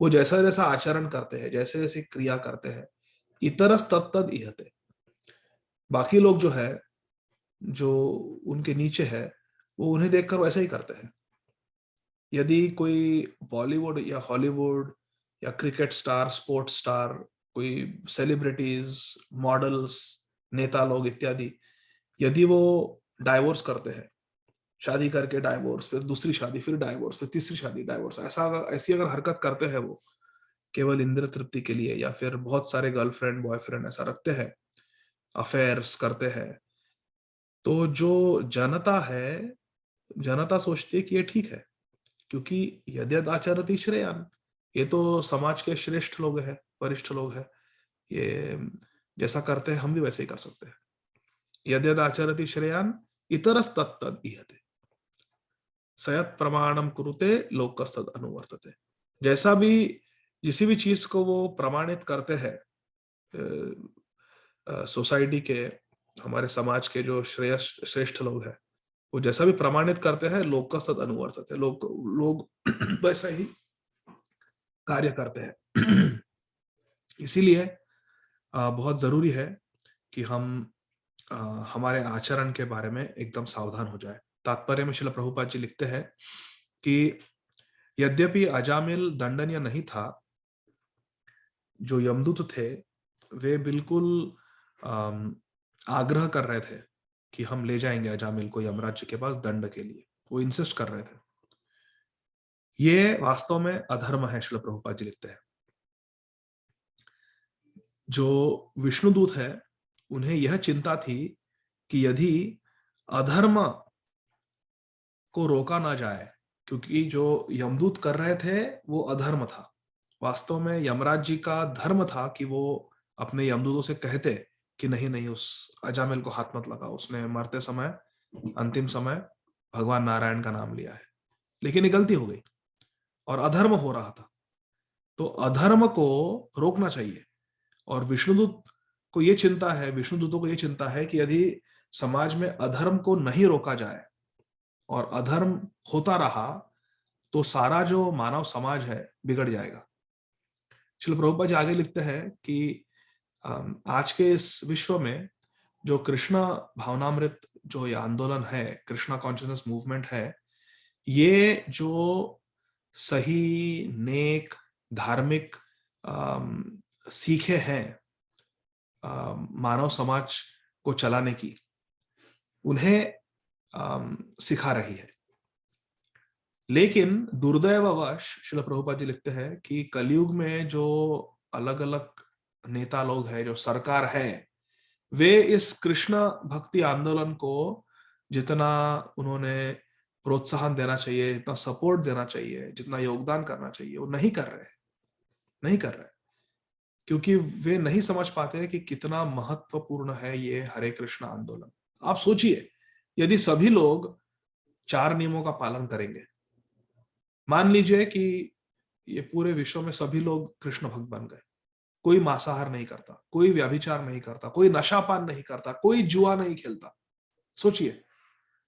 वो जैसा जैसा आचरण करते हैं, जैसे जैसे क्रिया करते हैं, इतरस तत्तद इहते, बाकी लोग जो है, जो उनके नीचे है, वो उन्हें देखकर वैसा ही करते हैं। यदि कोई बॉलीवुड या हॉलीवुड या क्रिकेट स्टार, स्पोर्ट्स स्टार, कोई सेलिब्रिटीज, मॉडल्स, नेता लोग इत्यादि, यदि वो डाइवोर्स करते हैं, शादी करके डाइवोर्स, फिर दूसरी शादी, फिर डाइवोर्स, फिर तीसरी शादी, डाइवोर्स, ऐसी अगर हरकत करते हैं वो केवल इंद्र तृप्ति के लिए, या फिर बहुत सारे गर्लफ्रेंड बॉयफ्रेंड ऐसा रखते हैं, अफेयर्स करते हैं, तो जो जनता है, जनता सोचती है कि ये ठीक है, क्योंकि यद्यद आचरति श्रेयान, ये तो समाज के श्रेष्ठ लोग हैं, वरिष्ठ लोग हैं, ये जैसा करते हैं हम भी वैसे ही कर सकते हैं। यद्यद आचरति श्रेयान इतरस तत्तद इहते सयत प्रमाणम कुरुते लोकस्तद अनुवर्तते। जैसा भी, किसी भी चीज को वो प्रमाणित करते हैं, सोसाइटी के, हमारे समाज के जो श्रेष्ठ लोग हैं, वो जैसा भी प्रमाणित करते हैं, लोकस्तद अनुवर्तते, लोग वैसा ही कार्य करते हैं। इसीलिए बहुत जरूरी है कि हम हमारे आचरण के बारे में एकदम सावधान हो जाए। तात्पर्य में श्रील प्रभुपाद जी लिखते हैं कि यद्यपि अजामिल दंडनीय नहीं था, जो यमदूत थे वे बिल्कुल आग्रह कर रहे थे कि हम ले जाएंगे अजामिल को यमराज के पास दंड के लिए, वो इंसिस्ट कर रहे थे। ये वास्तव में अधर्म है, श्रील प्रभुपाद जी लिखते हैं। जो विष्णुदूत है उन्हें यह चिंता थी कि यदि अधर्म को रोका ना जाए, क्योंकि जो यमदूत कर रहे थे वो अधर्म था। वास्तव में यमराज जी का धर्म था कि वो अपने यमदूतों से कहते कि नहीं नहीं, उस अजामिल को हाथ मत लगाओ, उसने मरते समय, अंतिम समय भगवान नारायण का नाम लिया है। लेकिन ये गलती हो गई और अधर्म हो रहा था, तो अधर्म को रोकना चाहिए। और विष्णुदूत को ये चिंता है, विष्णुदूतों को ये चिंता है कि यदि समाज में अधर्म को नहीं रोका जाए और अधर्म होता रहा, तो सारा जो मानव समाज है बिगड़ जाएगा। श्रील प्रभुपाद जी आगे लिखते हैं कि आज के इस विश्व में जो कृष्ण भावनामृत, जो ये आंदोलन है, कृष्णा कॉन्शियसनेस मूवमेंट है, ये जो सही, नेक, धार्मिक सीखे हैं मानव समाज को चलाने की, उन्हें सिखा रही है। लेकिन दुर्दैववश श्रील प्रभुपाद जी लिखते हैं कि कलयुग में जो अलग अलग नेता लोग हैं, जो सरकार है, वे इस कृष्ण भक्ति आंदोलन को जितना उन्होंने प्रोत्साहन देना चाहिए, जितना सपोर्ट देना चाहिए, जितना योगदान करना चाहिए, वो नहीं कर रहे, नहीं कर रहे, क्योंकि वे नहीं समझ पाते कि कितना महत्वपूर्ण है ये हरे कृष्ण आंदोलन। आप सोचिए, यदि सभी लोग 4 नियमों का पालन करेंगे, मान लीजिए कि ये पूरे विश्व में सभी लोग कृष्ण भक्त बन गए, कोई मांसाहार नहीं करता, कोई व्यभिचार नहीं करता, कोई नशापान नहीं करता, कोई जुआ नहीं खेलता। सोचिए,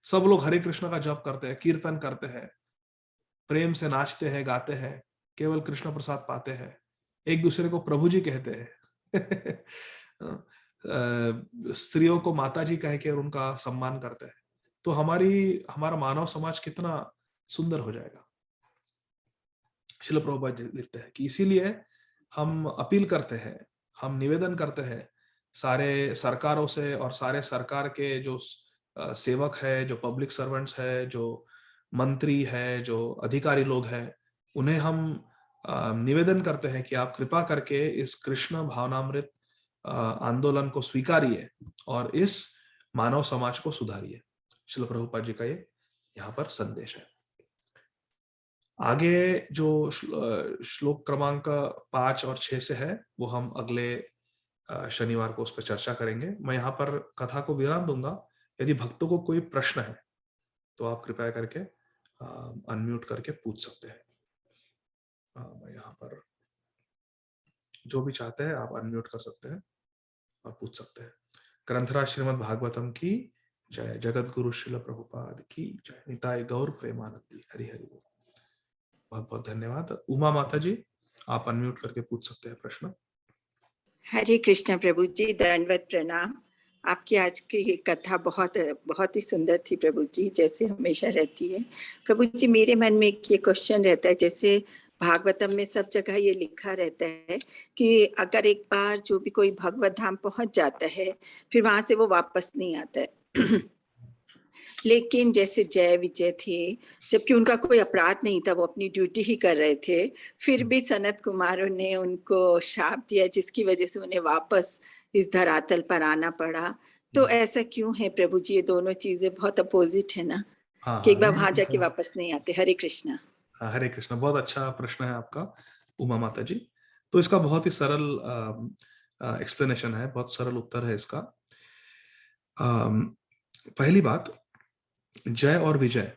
सब लोग हरे कृष्ण का जप करते हैं, कीर्तन करते हैं, प्रेम से नाचते हैं, गाते हैं, केवल कृष्ण प्रसाद पाते हैं, एक दूसरे को प्रभु जी कहते हैं। स्त्रियों को माता जी कह के उनका सम्मान करते हैं, तो हमारा मानव समाज कितना सुंदर हो जाएगा। श्रील प्रभुपाद जी लिखते हैं कि इसीलिए हम अपील करते हैं, हम निवेदन करते हैं सारे सरकारों से और सारे सरकार के जो सेवक है, जो पब्लिक सर्वेंट्स है, जो मंत्री है, जो अधिकारी लोग हैं, उन्हें हम निवेदन करते हैं कि आप कृपा करके इस कृष्ण भावनामृत आंदोलन को स्वीकारिए और इस मानव समाज को सुधारिए। श्रील प्रभुपाद जी का ये यहाँ पर संदेश है। आगे जो श्लोक क्रमांक 5 और 6 से है वो हम अगले शनिवार को उस पर चर्चा करेंगे। मैं यहाँ पर कथा को विराम दूंगा। यदि भक्तों को कोई प्रश्न है तो आप कृपया करके अनम्यूट करके पूछ सकते हैं। मैं यहाँ पर जो भी चाहते हैं आप अनम्यूट कर सकते हैं और पूछ सकते हैं। ग्रंथराज श्रीमद् भागवतम की जय। जगत गुरु श्रील प्रभुपाद की जय। निताय गौर प्रेमानंदी। हरि हरि बोल। बहुत बहुत धन्यवाद। उमा माता जी, आप अनम्यूट करके पूछ सकते हैं प्रश्न। हरे कृष्ण प्रभु जी, दंडवत प्रणाम। आपकी आज की कथा बहुत बहुत ही सुंदर थी प्रभु जी, जैसे हमेशा रहती है। प्रभु जी, मेरे मन में एक ये क्वेश्चन रहता है, जैसे भागवतम में सब जगह ये लिखा रहता है कि अगर एक बार जो भी कोई भगवत धाम पहुंच जाता है फिर वहां से वो वापस नहीं आता है। लेकिन जैसे जय विजय थे, जबकि उनका कोई अपराध नहीं था, वो अपनी ड्यूटी ही कर रहे थे, फिर भी सनत कुमारों ने उनको शाप दिया जिसकी वजह से उन्हें वापस इस धरातल पर आना पड़ा। तो ऐसा क्यों है प्रभु जी? ये दोनों चीजें बहुत अपोजिट है ना। हाँ, कि एक बार वहां जाके वापस नहीं आते। हरे कृष्णा। हाँ, हरे कृष्णा। बहुत अच्छा प्रश्न है आपका उमा माता जी। तो इसका बहुत ही सरल एक्सप्लेनेशन है, बहुत सरल उत्तर है इसका। पहली बात, जय और विजय,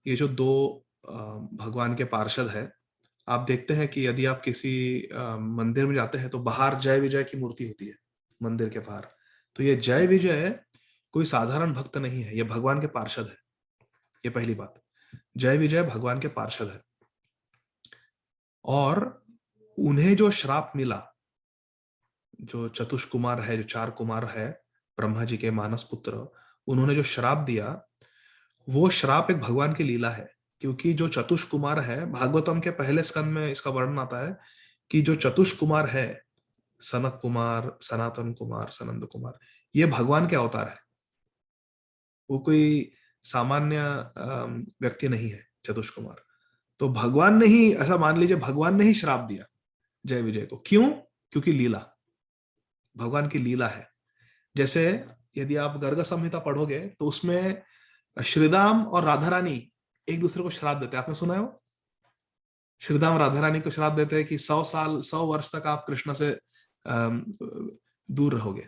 ये जो दो भगवान के पार्षद है, आप देखते हैं कि यदि आप किसी मंदिर में जाते हैं तो बाहर जय विजय की मूर्ति होती है मंदिर के बाहर। तो ये जय विजय कोई साधारण भक्त नहीं है, ये भगवान के पार्षद है। ये पहली बात। जय विजय भगवान के पार्षद है और उन्हें जो श्राप मिला, जो चतुष कुमार है, जो 4 कुमार है, ब्रह्मा जी के मानस पुत्र, उन्होंने जो श्राप दिया, वो श्राप एक भगवान की लीला है। क्योंकि जो चतुष कुमार है, भागवतम के पहले स्कंद में इसका वर्णन आता है कि जो चतुष कुमार है, सनक कुमार, सनातन कुमार, सनंद कुमार, ये भगवान के अवतार है। वो कोई सामान्य व्यक्ति नहीं है चतुष कुमार। तो भगवान ने ही, ऐसा मान लीजिए, भगवान ने ही श्राप दिया जय विजय को। क्यों? क्योंकि लीला, भगवान की लीला है। जैसे यदि आप गर्ग संहिता पढ़ोगे तो उसमें श्रीदाम और राधा रानी एक दूसरे को श्राप देते हैं। आपने सुना है वो? श्रीदाम राधा रानी को श्राप देते हैं कि 100 साल, 100 वर्ष तक आप कृष्ण से दूर रहोगे,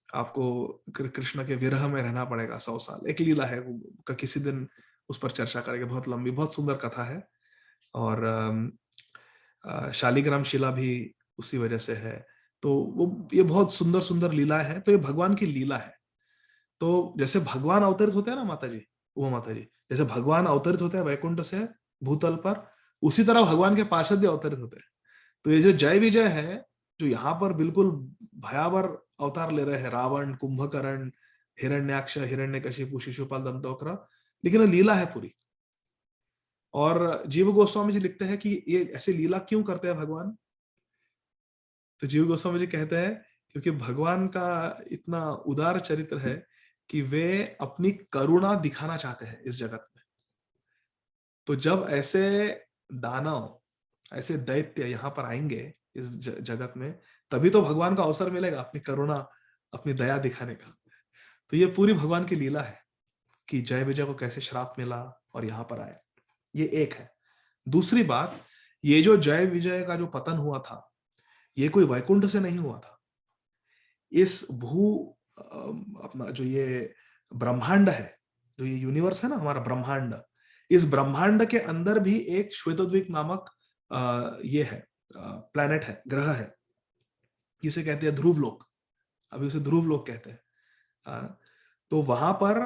आपको कृष्ण के विरह में रहना पड़ेगा 100 साल। एक लीला है का, किसी दिन उस पर चर्चा करेंगे। बहुत लंबी, बहुत सुंदर कथा है। और शालिग्राम शिला भी उसी वजह से है। तो वो, ये बहुत सुंदर सुंदर लीला है। तो ये भगवान की लीला है। तो जैसे भगवान अवतरित होते हैं ना माता जी, वो माता जी, जैसे भगवान अवतरित होते हैं वैकुंठ से भूतल पर, उसी तरह भगवान के पार्षद भी अवतरित होते हैं। तो ये जो जय विजय है, जो यहाँ पर बिल्कुल भयावर अवतार ले रहे हैं, रावण, कुंभकर्ण, हिरण्याक्ष, हिरण्यकशिपु, शिशुपाल, दंतवक्र, लेकिन लीला है पूरी। और जीव गोस्वामी जी लिखते हैं कि ये ऐसी लीला क्यों करते हैं भगवान? तो जीव गोस्वामी जी कहते हैं क्योंकि भगवान का इतना उदार चरित्र है कि वे अपनी करुणा दिखाना चाहते हैं इस जगत में। तो जब ऐसे दानव, ऐसे दैत्य यहाँ पर आएंगे इस जगत में, तभी तो भगवान को अवसर मिलेगा अपनी करुणा, अपनी दया दिखाने का। तो ये पूरी भगवान की लीला है कि जय विजय को कैसे श्राप मिला और यहाँ पर आए। ये एक है। दूसरी बात, ये जो जय विजय का जो पतन हुआ था, ये कोई वैकुंठ से नहीं हुआ था। इस अपना जो ये ब्रह्मांड है, जो ये यूनिवर्स है ना हमारा ब्रह्मांड, इस ब्रह्मांड के अंदर भी एक श्वेतद्वीप नामक ये है, प्लैनेट है, ग्रह है, जिसे कहते हैं ध्रुव लोक। अभी उसे ध्रुव लोक कहते हैं। तो वहां पर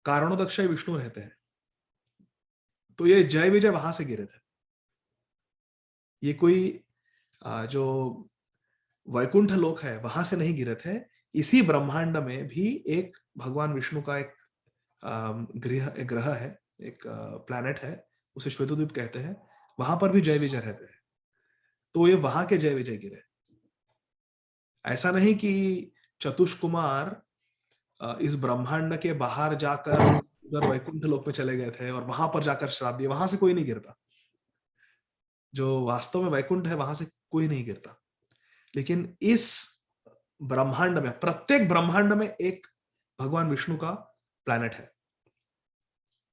कारणोदक्षय विष्णु रहते हैं। तो ये जय विजय वहां से गिरे थे। ये कोई जो वैकुंठ लोक है वहां से नहीं गिरे थे। इसी ब्रह्मांड में भी एक भगवान विष्णु का एक ग्रह है, एक प्लैनेट है, उसे श्वेतद्वीप कहते हैं। वहां पर भी जय विजय रहते हैं। तो ये वहां के जय विजय गिरे। ऐसा नहीं कि चतुष कुमार इस ब्रह्मांड के बाहर जाकर उधर वैकुंठ लोक में चले गए थे और वहां पर जाकर श्राप दिए, वहां से कोई नहीं गिरता। जो वास्तव में वैकुंठ है वहां से कोई नहीं गिरता। लेकिन इस ब्रह्मांड में, प्रत्येक ब्रह्मांड में एक भगवान विष्णु का प्लैनेट है।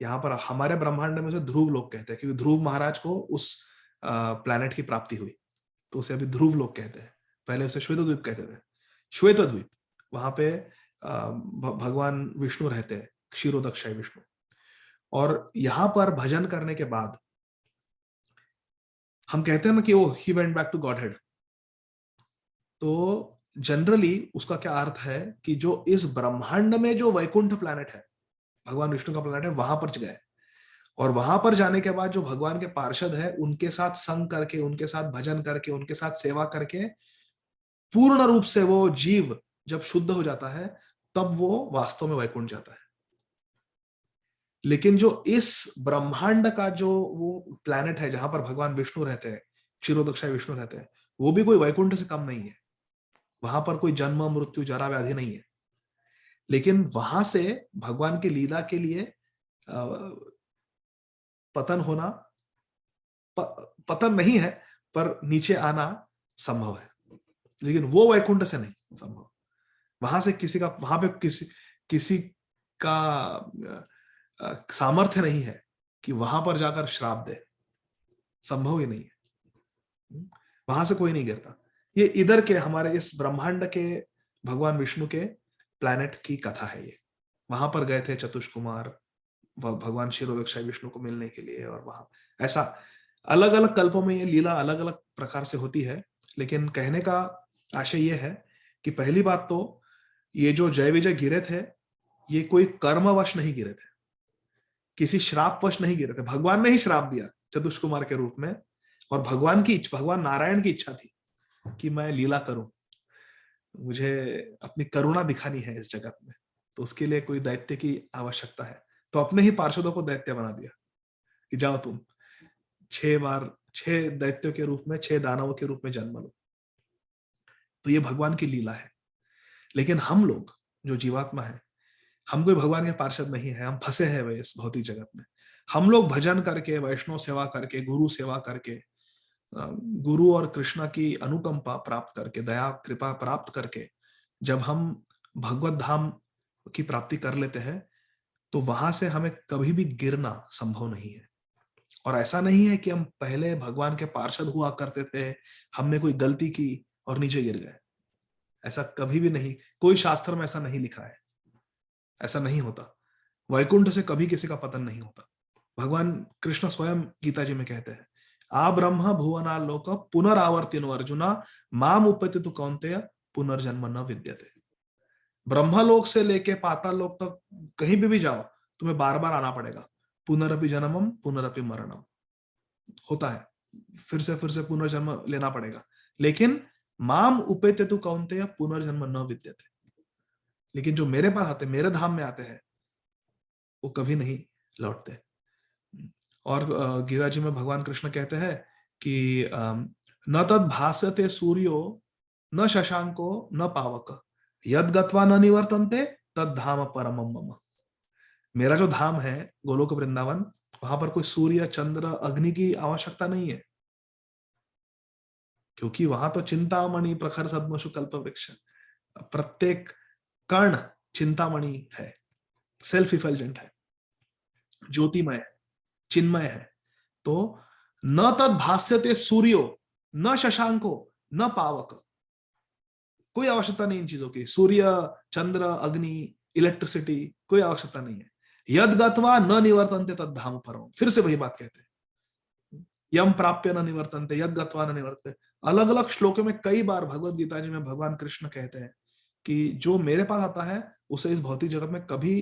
यहाँ पर हमारे ब्रह्मांड में उसे ध्रुव लोक कहते हैं, क्योंकि ध्रुव महाराज को उस प्लैनेट की प्राप्ति हुई, तो उसे अभी ध्रुव लोक कहते हैं। पहले उसे श्वेत द्वीप कहते थे। श्वेत द्वीप, वहां पे भगवान विष्णु रहते हैं, क्षीरोदक्षाई विष्णु। और यहां पर भजन करने के बाद हम कहते हैं ना कि वो ही went back to godhead. तो जनरली उसका क्या अर्थ है कि जो इस ब्रह्मांड में जो वैकुंठ प्लैनेट है, भगवान विष्णु का प्लैनेट है, वहां पर गए। और वहां पर जाने के बाद जो भगवान के पार्षद है उनके साथ संग करके, उनके साथ भजन करके, उनके साथ सेवा करके पूर्ण रूप से वो जीव जब शुद्ध हो जाता है, तब वो वास्तव में वैकुंठ जाता है। लेकिन जो इस ब्रह्मांड का जो वो प्लैनेट है जहां पर भगवान विष्णु रहते हैं, क्षीरोदक्षाई विष्णु रहते हैं, वो भी कोई वैकुंठ से कम नहीं है। वहां पर कोई जन्म मृत्यु जरा व्याधि नहीं है। लेकिन वहां से भगवान की लीला के लिए पतन होना, पतन नहीं है पर नीचे आना संभव है, लेकिन वो वैकुंठ से नहीं संभव। वहां से किसी का, वहां पे किसी का सामर्थ्य नहीं है कि वहां पर जाकर श्राप दे, संभव ही नहीं है। वहां से कोई नहीं गिरता। ये इधर के हमारे इस ब्रह्मांड के भगवान विष्णु के प्लैनेट की कथा है ये। वहां पर गए थे चतुष कुमार भगवान क्षीरोदक्षाई विष्णु को मिलने के लिए, और वहां ऐसा अलग अलग कल्पों में ये लीला अलग अलग प्रकार से होती है। लेकिन कहने का आशय ये है कि पहली बात तो ये जो जय विजय गिरे थे, ये कोई कर्मवश नहीं गिरे थे, किसी श्रापवश नहीं गिरे थे। भगवान ने ही श्राप दिया चतुष कुमार के रूप में, और भगवान नारायण की इच्छा थी कि मैं लीला करूं, मुझे अपनी करुणा दिखानी है इस जगत में, तो उसके लिए कोई दैत्य की आवश्यकता है। तो अपने ही पार्षदों को दैत्य बना दिया कि जाओ तुम 6 बार 6 दैत्यों के रूप में, 6 दानवों के रूप में जन्म लो। तो ये भगवान की लीला है। लेकिन हम लोग जो जीवात्मा है, हम कोई भगवान के पार्षद नहीं है, हम फंसे हैं इस भौतिक जगत में। हम लोग भजन करके, वैष्णव सेवा करके, गुरु सेवा करके, गुरु और कृष्णा की अनुकंपा प्राप्त करके, दया कृपा प्राप्त करके जब हम भगवत धाम की प्राप्ति कर लेते हैं, तो वहां से हमें कभी भी गिरना संभव नहीं है। और ऐसा नहीं है कि हम पहले भगवान के पार्षद हुआ करते थे, हमने कोई गलती की और नीचे गिर गए। ऐसा कभी भी नहीं, कोई शास्त्र में ऐसा नहीं लिखा है, ऐसा नहीं होता। वैकुंठ से कभी किसी का पतन नहीं होता। भगवान कृष्ण स्वयं गीता जी में कहते हैं, आ ब्रह्म भुवना लोक पुनरावर्तिनो अर्जुना माम उपैति कौन्तेय पुनर्जन्म न विद्यते। ब्रह्मलोक से लेके पाताल लोक तक कहीं भी जाओ, तुम्हें बार बार आना पड़ेगा। पुनरपि जन्मम पुनरपि मरणम होता है, फिर से पुनर्जन्म लेना पड़ेगा। लेकिन माम उपेत्यतु कौन्तेय पुनर्जन्म न विद्यते, लेकिन जो मेरे पास आते, मेरे धाम में आते हैं, वो कभी नहीं लौटते। और गीता जी में भगवान कृष्ण कहते हैं कि न तद भास्यते सूर्यो न शशांको न पावक यद गत्वा न निवर्तन्ते तद धाम परमम मम। मेरा जो धाम है गोलोक वृंदावन, वहां पर कोई सूर्य चंद्र अग्नि की आवश्यकता नहीं है, क्योंकि वहां तो चिंतामणि प्रखर सद्मशु कल्प वृक्ष, प्रत्येक कर्ण चिंतामणि है, सेल्फ इफल्जेंट है, ज्योतिमय है, चिन्मय है। तो न तद भास्यते सूर्यो न शशांको न पावक, कोई आवश्यकता नहीं इन चीजों की, सूर्य चंद्र अग्नि इलेक्ट्रिसिटी, कोई आवश्यकता नहीं है। यद गत्वा न निवर्तन्ते तद धाम परम, फिर से वही बात कहते हैं, यम प्राप्य न निवर्तन्ते यद गत्वा न निवर्तन्ते। अलग अलग श्लोकों में कई बार भगवत गीता जी में भगवान कृष्ण कहते हैं कि जो मेरे पास आता है उसे इस भौतिक जगत में कभी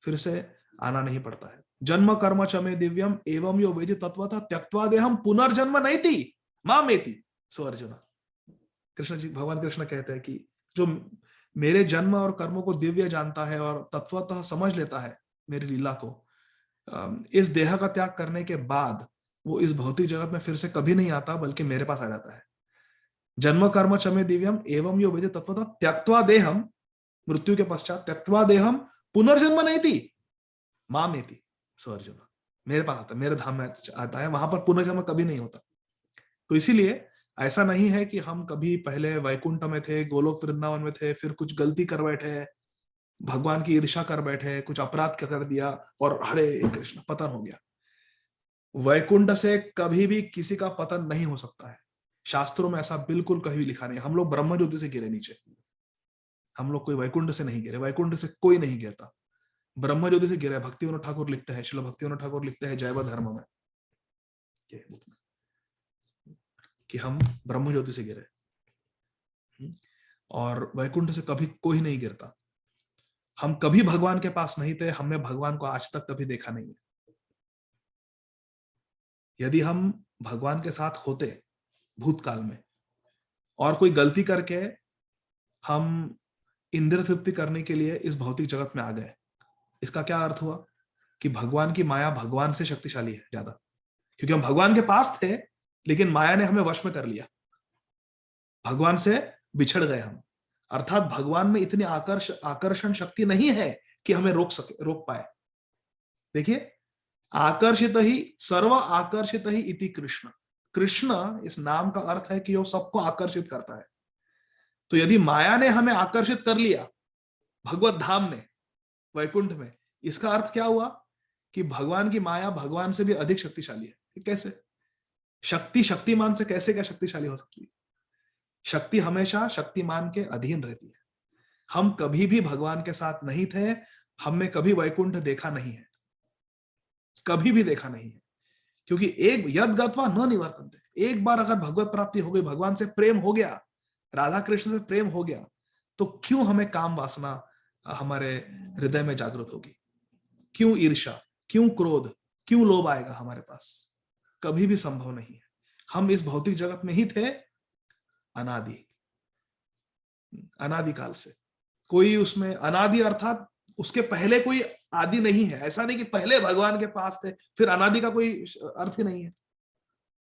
फिर से आना नहीं पड़ता है। जन्म कर्म च मे दिव्यम एवं यो वेदि तत्वतः त्यक्त्वा देहम पुनर्जन्म नैति मामेति सो अर्जुन। कृष्ण जी, भगवान कृष्ण कहते हैं कि जो मेरे जन्म और कर्मों को दिव्य जानता है और तत्वतः समझ लेता है मेरी लीला को, इस देह का त्याग करने के बाद वो इस भौतिक जगत में फिर से कभी नहीं आता, बल्कि मेरे पास आ जाता है। जन्म कर्म चमे दिव्यम एवं यो विदि तत्वतः त्यक्त्वा देहम, मृत्यु के पश्चात त्यक्त्वा देहम पुनर्जन्म नहीं थी माम एति स अर्जुन। मेरे पास आता है, मेरे धाम में आता है, वहां पर पुनर्जन्म कभी नहीं होता। तो इसीलिए ऐसा नहीं है कि हम कभी पहले वैकुंठ में थे, गोलोक वृंदावन में थे, फिर कुछ गलती कर बैठे, भगवान की ईर्ष्या कर बैठे, कुछ अपराध कर दिया और हरे कृष्ण पतन हो गया। वैकुंठ से कभी भी किसी का पतन नहीं हो सकता है। शास्त्रों में ऐसा बिल्कुल कहीं भी लिखा नहीं। हम लोग ब्रह्म ज्योति से गिरे नीचे, हम लोग कोई वैकुंठ से नहीं गिरे, वैकुंठ से कोई नहीं गिरता, ब्रह्म ज्योति से गिरा है। भक्ति विनोद ठाकुर लिखते हैं, श्रील भक्ति विनोद ठाकुर लिखते हैं जैव धर्म में कि हम ब्रह्म ज्योति से गिरे, और वैकुंठ से कभी कोई नहीं गिरता। हम कभी भगवान के पास नहीं थे, हमने भगवान को आज तक कभी देखा नहीं है। यदि हम भगवान के साथ होते भूतकाल में और कोई गलती करके हम इंद्रिय तृप्ति करने के लिए इस भौतिक जगत में आ गए, इसका क्या अर्थ हुआ कि भगवान की माया भगवान से शक्तिशाली है ज्यादा, क्योंकि हम भगवान के पास थे लेकिन माया ने हमें वश में कर लिया, भगवान से बिछड़ गए हम। अर्थात भगवान में इतनी आकर्षण शक्ति नहीं है कि हमें रोक पाए। देखिए, आकर्षित ही सर्व आकर्षित ही इति कृष्ण। कृष्ण इस नाम का अर्थ है कि वो सबको आकर्षित करता है। तो यदि माया ने हमें आकर्षित कर लिया भगवत धाम ने, वैकुंठ में, इसका अर्थ क्या हुआ कि भगवान की माया भगवान से भी अधिक शक्तिशाली है। कैसे? शक्ति शक्तिमान से कैसे क्या शक्तिशाली हो सकती है? शक्ति हमेशा शक्तिमान के अधीन रहती है। हम कभी भी भगवान के साथ नहीं थे, हमने कभी वैकुंठ देखा नहीं है, कभी भी देखा नहीं है, क्योंकि एक यद गत्वा न निवर्तन्ते, एक बार अगर भगवत प्राप्ति हो गई, भगवान से प्रेम हो गया, राधा कृष्ण से प्रेम हो गया, तो क्यों हमें काम वासना हमारे हृदय में जागृत होगी? क्यों ईर्ष्या, क्यों क्रोध, क्यों लोभ आएगा हमारे पास? कभी भी संभव नहीं है। हम इस भौतिक जगत में ही थे अनादिकाल से। कोई उसमें अनादि अर्थात उसके पहले कोई आदि नहीं है। ऐसा नहीं कि पहले भगवान के पास थे फिर अनादि का कोई अर्थ ही नहीं है।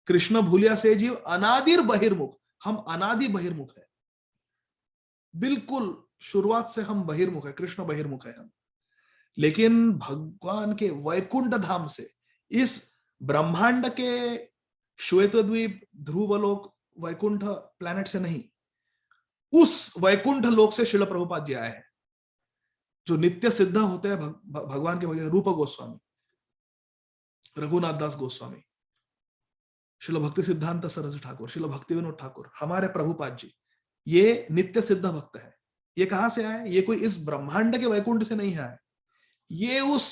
कृष्ण भूलिया से जीव अनादिर बहिर्मुख, हम अनादि बहिर्मुख है, बिल्कुल शुरुआत से हम बहिर्मुख है, कृष्ण बहिर्मुख है हम। लेकिन भगवान के वैकुंठ धाम से, इस ब्रह्मांड के श्वेतद्वीप ध्रुवलोक वैकुंठ प्लैनेट से नहीं, उस वैकुंठ लोक से श्रील प्रभुपाद जी आए हैं, जो नित्य सिद्ध होते हैं भगवान के वजह। रूप गोस्वामी, रघुनाथ दास गोस्वामी, श्रील भक्ति सिद्धांत सरस्वती ठाकुर, श्रील भक्ति विनोद ठाकुर, हमारे प्रभुपाद जी, ये नित्य सिद्ध भक्त है। ये कहां से आए? ये कोई इस ब्रह्मांड के वैकुंठ से नहीं आए, ये उस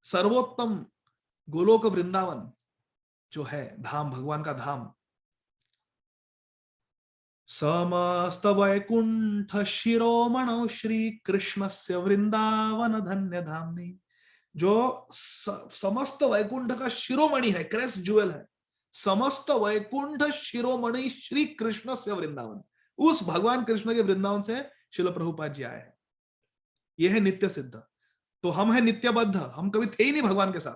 सर्वोत्तम गोलोक वृंदावन जो है धाम, भगवान का धाम, समस्त वैकुंठ शिरोमणौ श्री कृष्णस्य वृंदावन धन्य धामनि, जो समस्त वैकुंठ का शिरोमणि है, क्रेस्ट ज्वेल है, समस्त वैकुंठ शिरोमणि श्री कृष्ण से वृंदावन, उस भगवान कृष्ण के वृंदावन से श्रील प्रभुपाद जी आए हैं। यह है नित्य सिद्ध। तो हम है नित्यबद्ध, हम कभी थे ही नहीं भगवान के साथ,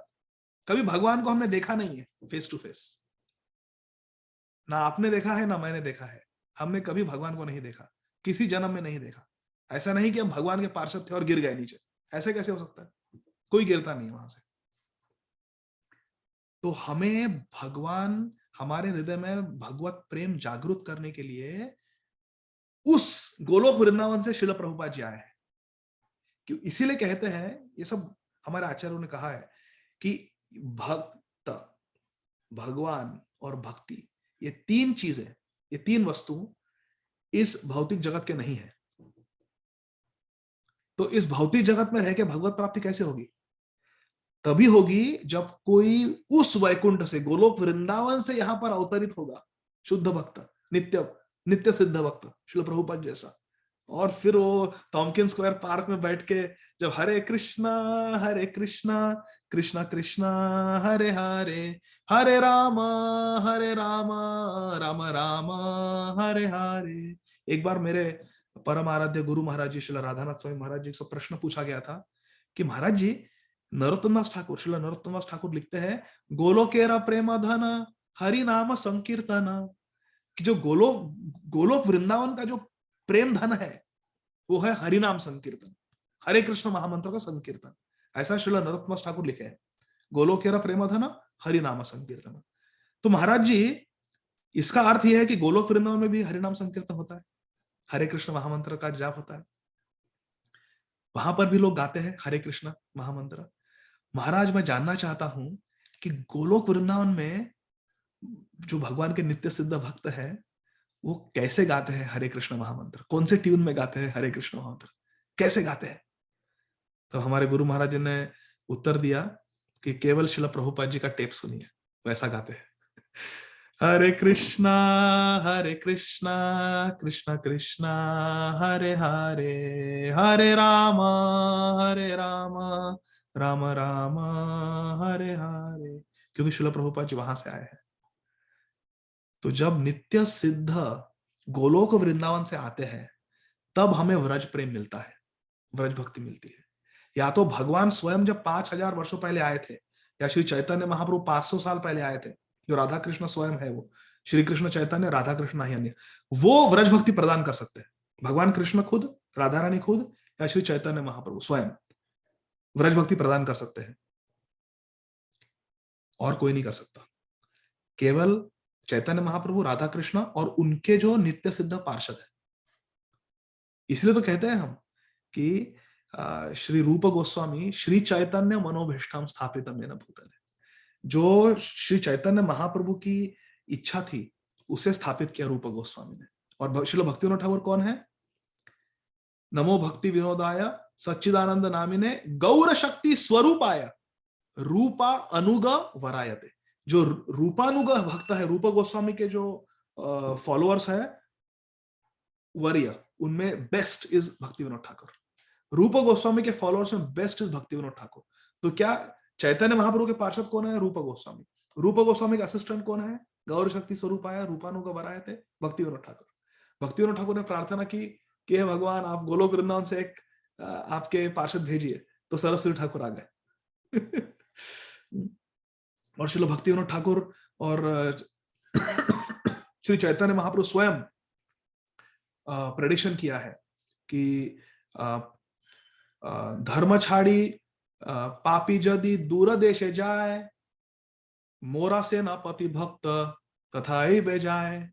कभी भगवान को हमने देखा नहीं है फेस टू फेस, ना आपने देखा है ना मैंने देखा है। हमने कभी भगवान को नहीं देखा, किसी जन्म में नहीं देखा। ऐसा नहीं कि हम भगवान के पार्षद थे और गिर गए नीचे, ऐसे कैसे हो सकता है? कोई गिरता नहीं वहां से। तो हमें भगवान, हमारे हृदय में भगवत प्रेम जागृत करने के लिए उस गोलोक वृंदावन से श्रील प्रभुपाद जी आए हैं। क्यों? इसीलिए कहते हैं, ये सब हमारे आचार्यों ने कहा है कि भक्त, भगवान और भक्ति, ये तीन चीजें, ये तीन वस्तु इस भौतिक जगत के नहीं है। तो इस भौतिक जगत में रह के भगवत प्राप्ति कैसे होगी? तभी होगी जब कोई उस वैकुंठ से, गोलोक वृंदावन से यहां पर अवतरित होगा, शुद्ध भक्त, नित्य सिद्ध भक्त, श्रील प्रभुपाद जैसा। और फिर वो टॉमकिन स्क्वायर पार्क में बैठ के जब हरे कृष्णा कृष्णा कृष्णा हरे हरे, हरे राम राम राम हरे हरे। एक बार मेरे परम आराध्य गुरु महाराज जी श्रील राधानाथ स्वामी महाराज जी से प्रश्न पूछा गया था कि महाराज जी, नरोत्तम दास ठाकुर, श्रील नरोत्तम दास ठाकुर लिखते हैं, गोलोकेरा प्रेम धन हरि नाम संकीर्तन, कि जो गोलोक वृंदावन का जो प्रेम धन है वो है हरि नाम संकीर्तन, हरे कृष्ण महामंत्र का संकीर्तन। ऐसा श्रील नरोत्तम दास ठाकुर लिखे हैं, गोलोकेरा प्रेम धन हरि नाम संकीर्तन। तो महाराज जी, इसका अर्थ यह है कि गोलोक वृंदावन में भी हरि नाम संकीर्तन होता है, हरे कृष्ण महामंत्र का जाप होता है, वहां पर भी लोग गाते हैं हरे कृष्ण महामंत्र। महाराज, मैं जानना चाहता हूं कि गोलोक वृंदावन में जो भगवान के नित्य सिद्ध भक्त हैं वो कैसे गाते हैं हरे कृष्ण महामंत्र, कौन से ट्यून में गाते हैं हरे कृष्ण महामंत्र, कैसे गाते हैं? तो हमारे गुरु महाराज जी ने उत्तर दिया कि केवल श्रील प्रभुपाद जी का टेप सुनिए, वैसा गाते हैं। हरे कृष्णा कृष्ण कृष्ण हरे हरे, हरे राम राम राम हरे हरे, क्योंकि श्रील प्रभुपाद जी वहां से आए हैं। तो जब नित्य सिद्ध गोलोक वृंदावन से आते हैं तब हमें व्रज प्रेम मिलता है, व्रज भक्ति मिलती है। या तो भगवान स्वयं जब 5000 वर्षों पहले आए थे, या श्री चैतन्य महाप्रभु 500 साल पहले आए थे, जो राधा कृष्ण स्वयं है, वो श्री कृष्ण चैतन्य, राधा कृष्ण नहीं अन्य, वो व्रज भक्ति प्रदान कर सकते हैं। भगवान कृष्ण खुद, राधा रानी खुद, या श्री चैतन्य महाप्रभु स्वयं व्रज भक्ति प्रदान कर सकते हैं, और कोई नहीं कर सकता। केवल चैतन्य महाप्रभु, राधा कृष्ण और उनके जो नित्य सिद्ध पार्षद है। इसलिए तो कहते हैं हम कि श्री रूप गोस्वामी श्री चैतन्य मनोभीष्टम स्थापित मेन भूतले, जो श्री चैतन्य महाप्रभु की इच्छा थी उसे स्थापित किया रूप गोस्वामी ने। और श्रील भक्तिविनोद ठाकुर कौन है? नमो भक्ति विनोदाय सच्चिदानंद नामिने गौर शक्ति स्वरूपाय रूपा अनुग वरायते। जो रूपानुग भक्त है, रूप गोस्वामी के जो फॉलोअर्स है वरीय, उनमें बेस्ट इज भक्ति विनोद ठाकुर। रूप गोस्वामी के फॉलोअर्स में बेस्ट इज भक्ति विनोद ठाकुर। तो क्या चैतन्य महाप्रभु के पार्षद कौन है? रूप गोस्वामी। रूप गोस्वामी का असिस्टेंट कौन है? गौर शक्ति स्वरूप आया रूपानुग वराय थे भक्ति विनोद ठाकुर। भक्ति विनोद ठाकुर ने प्रार्थना की कि हे भगवान, आप गोलोक वृंदावन से एक आपके पार्षद भेजिए, तो सरस्वती ठाकुर आ गए। और श्रील भक्ति विनोद ठाकुर और श्री चैतन्य महाप्रभु स्वयं प्रेडिक्शन किया है कि धर्म छाड़ी पापी यदि दूर देशे जाए, मोरा से न पति भक्त तथा ही बे जाए।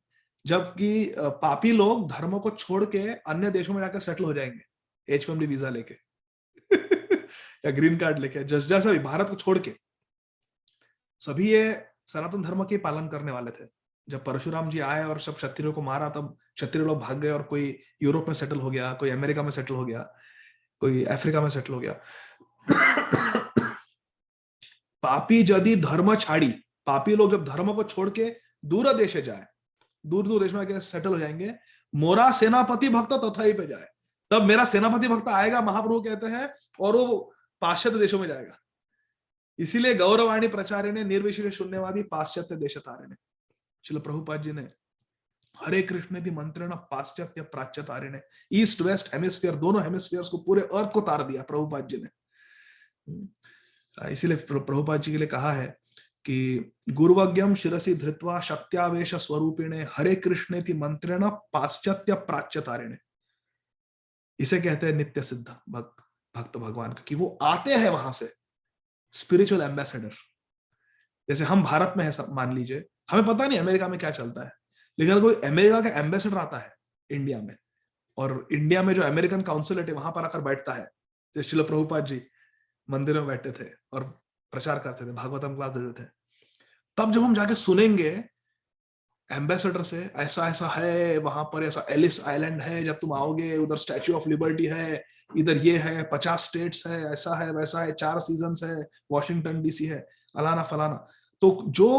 जबकि पापी लोग धर्म को छोड़ के अन्य देशों में जाकर सेटल हो जाएंगे, H1B वीजा लेके या ग्रीन कार्ड लेके, जैसा भी भारत को छोड़ के। सभी ये सनातन धर्म के पालन करने वाले थे। जब परशुराम जी आए और सब क्षत्रियों को मारा, तब क्षत्रिय लोग भाग गए और कोई यूरोप में सेटल हो गया, कोई अमेरिका में सेटल हो गया, कोई अफ्रीका में सेटल हो गया। पापी यदि धर्म छाड़ी, पापी लोग जब धर्म को छोड़ के दूर देशे जाए, दूर दूर देश में आके सेटल हो जाएंगे, मोरा सेनापति भक्त तथा ही पे जाए, तब मेरा सेनापति भक्त आएगा, महाप्रभु कहते हैं, और वो पाश्चात्य देशों में जाएगा। इसीलिए गौरवाणी प्रचारिणे निर्विशेष शून्यवादी पाश्चात्य देश तारिणे। श्रील प्रभुपाद जी ने हरे कृष्ण दी मंत्रेण पाश्चात्य प्राच्य तारिणे, ईस्ट वेस्ट हेमिस्फीयर, दोनों हेमिस्फीयर्स को, पूरे अर्थ को तार दिया प्रभुपाद जी ने। इसीलिए प्रभुपाद जी के लिए कहा है कि गुरुवज्ञम शिरसि धृत्वा शक्त्यावेश स्वरूपिणे हरे कृष्णेति मंत्रेण पाश्चात्य प्राच्य तारिणे। इसे कहते हैं नित्य सिद्ध भक्त भगवान का, कि वो आते हैं वहां से स्पिरिचुअल एम्बेसडर। जैसे हम भारत में है, सब मान लीजिए, हमें पता नहीं अमेरिका में क्या चलता है, लेकिन कोई अमेरिका का एम्बेसडर आता है इंडिया में, और इंडिया में जो अमेरिकन काउंसिलेट है वहां पर आकर बैठता है, जैसे श्रील प्रभुपाद जी मंदिर में बैठे थे और प्रचार करते थे, भागवतम क्लास देते थे, तब जब हम जाके सुनेंगे एम्बेसडर से, ऐसा ऐसा है वहां पर, ऐसा एलिस आइलैंड है, जब तुम आओगे उधर स्टैच्यू ऑफ लिबर्टी है, इधर ये है, 50 स्टेट्स है, ऐसा है वैसा है, 4 सीजन्स है, वॉशिंगटन डीसी है, अलाना फलाना। तो जो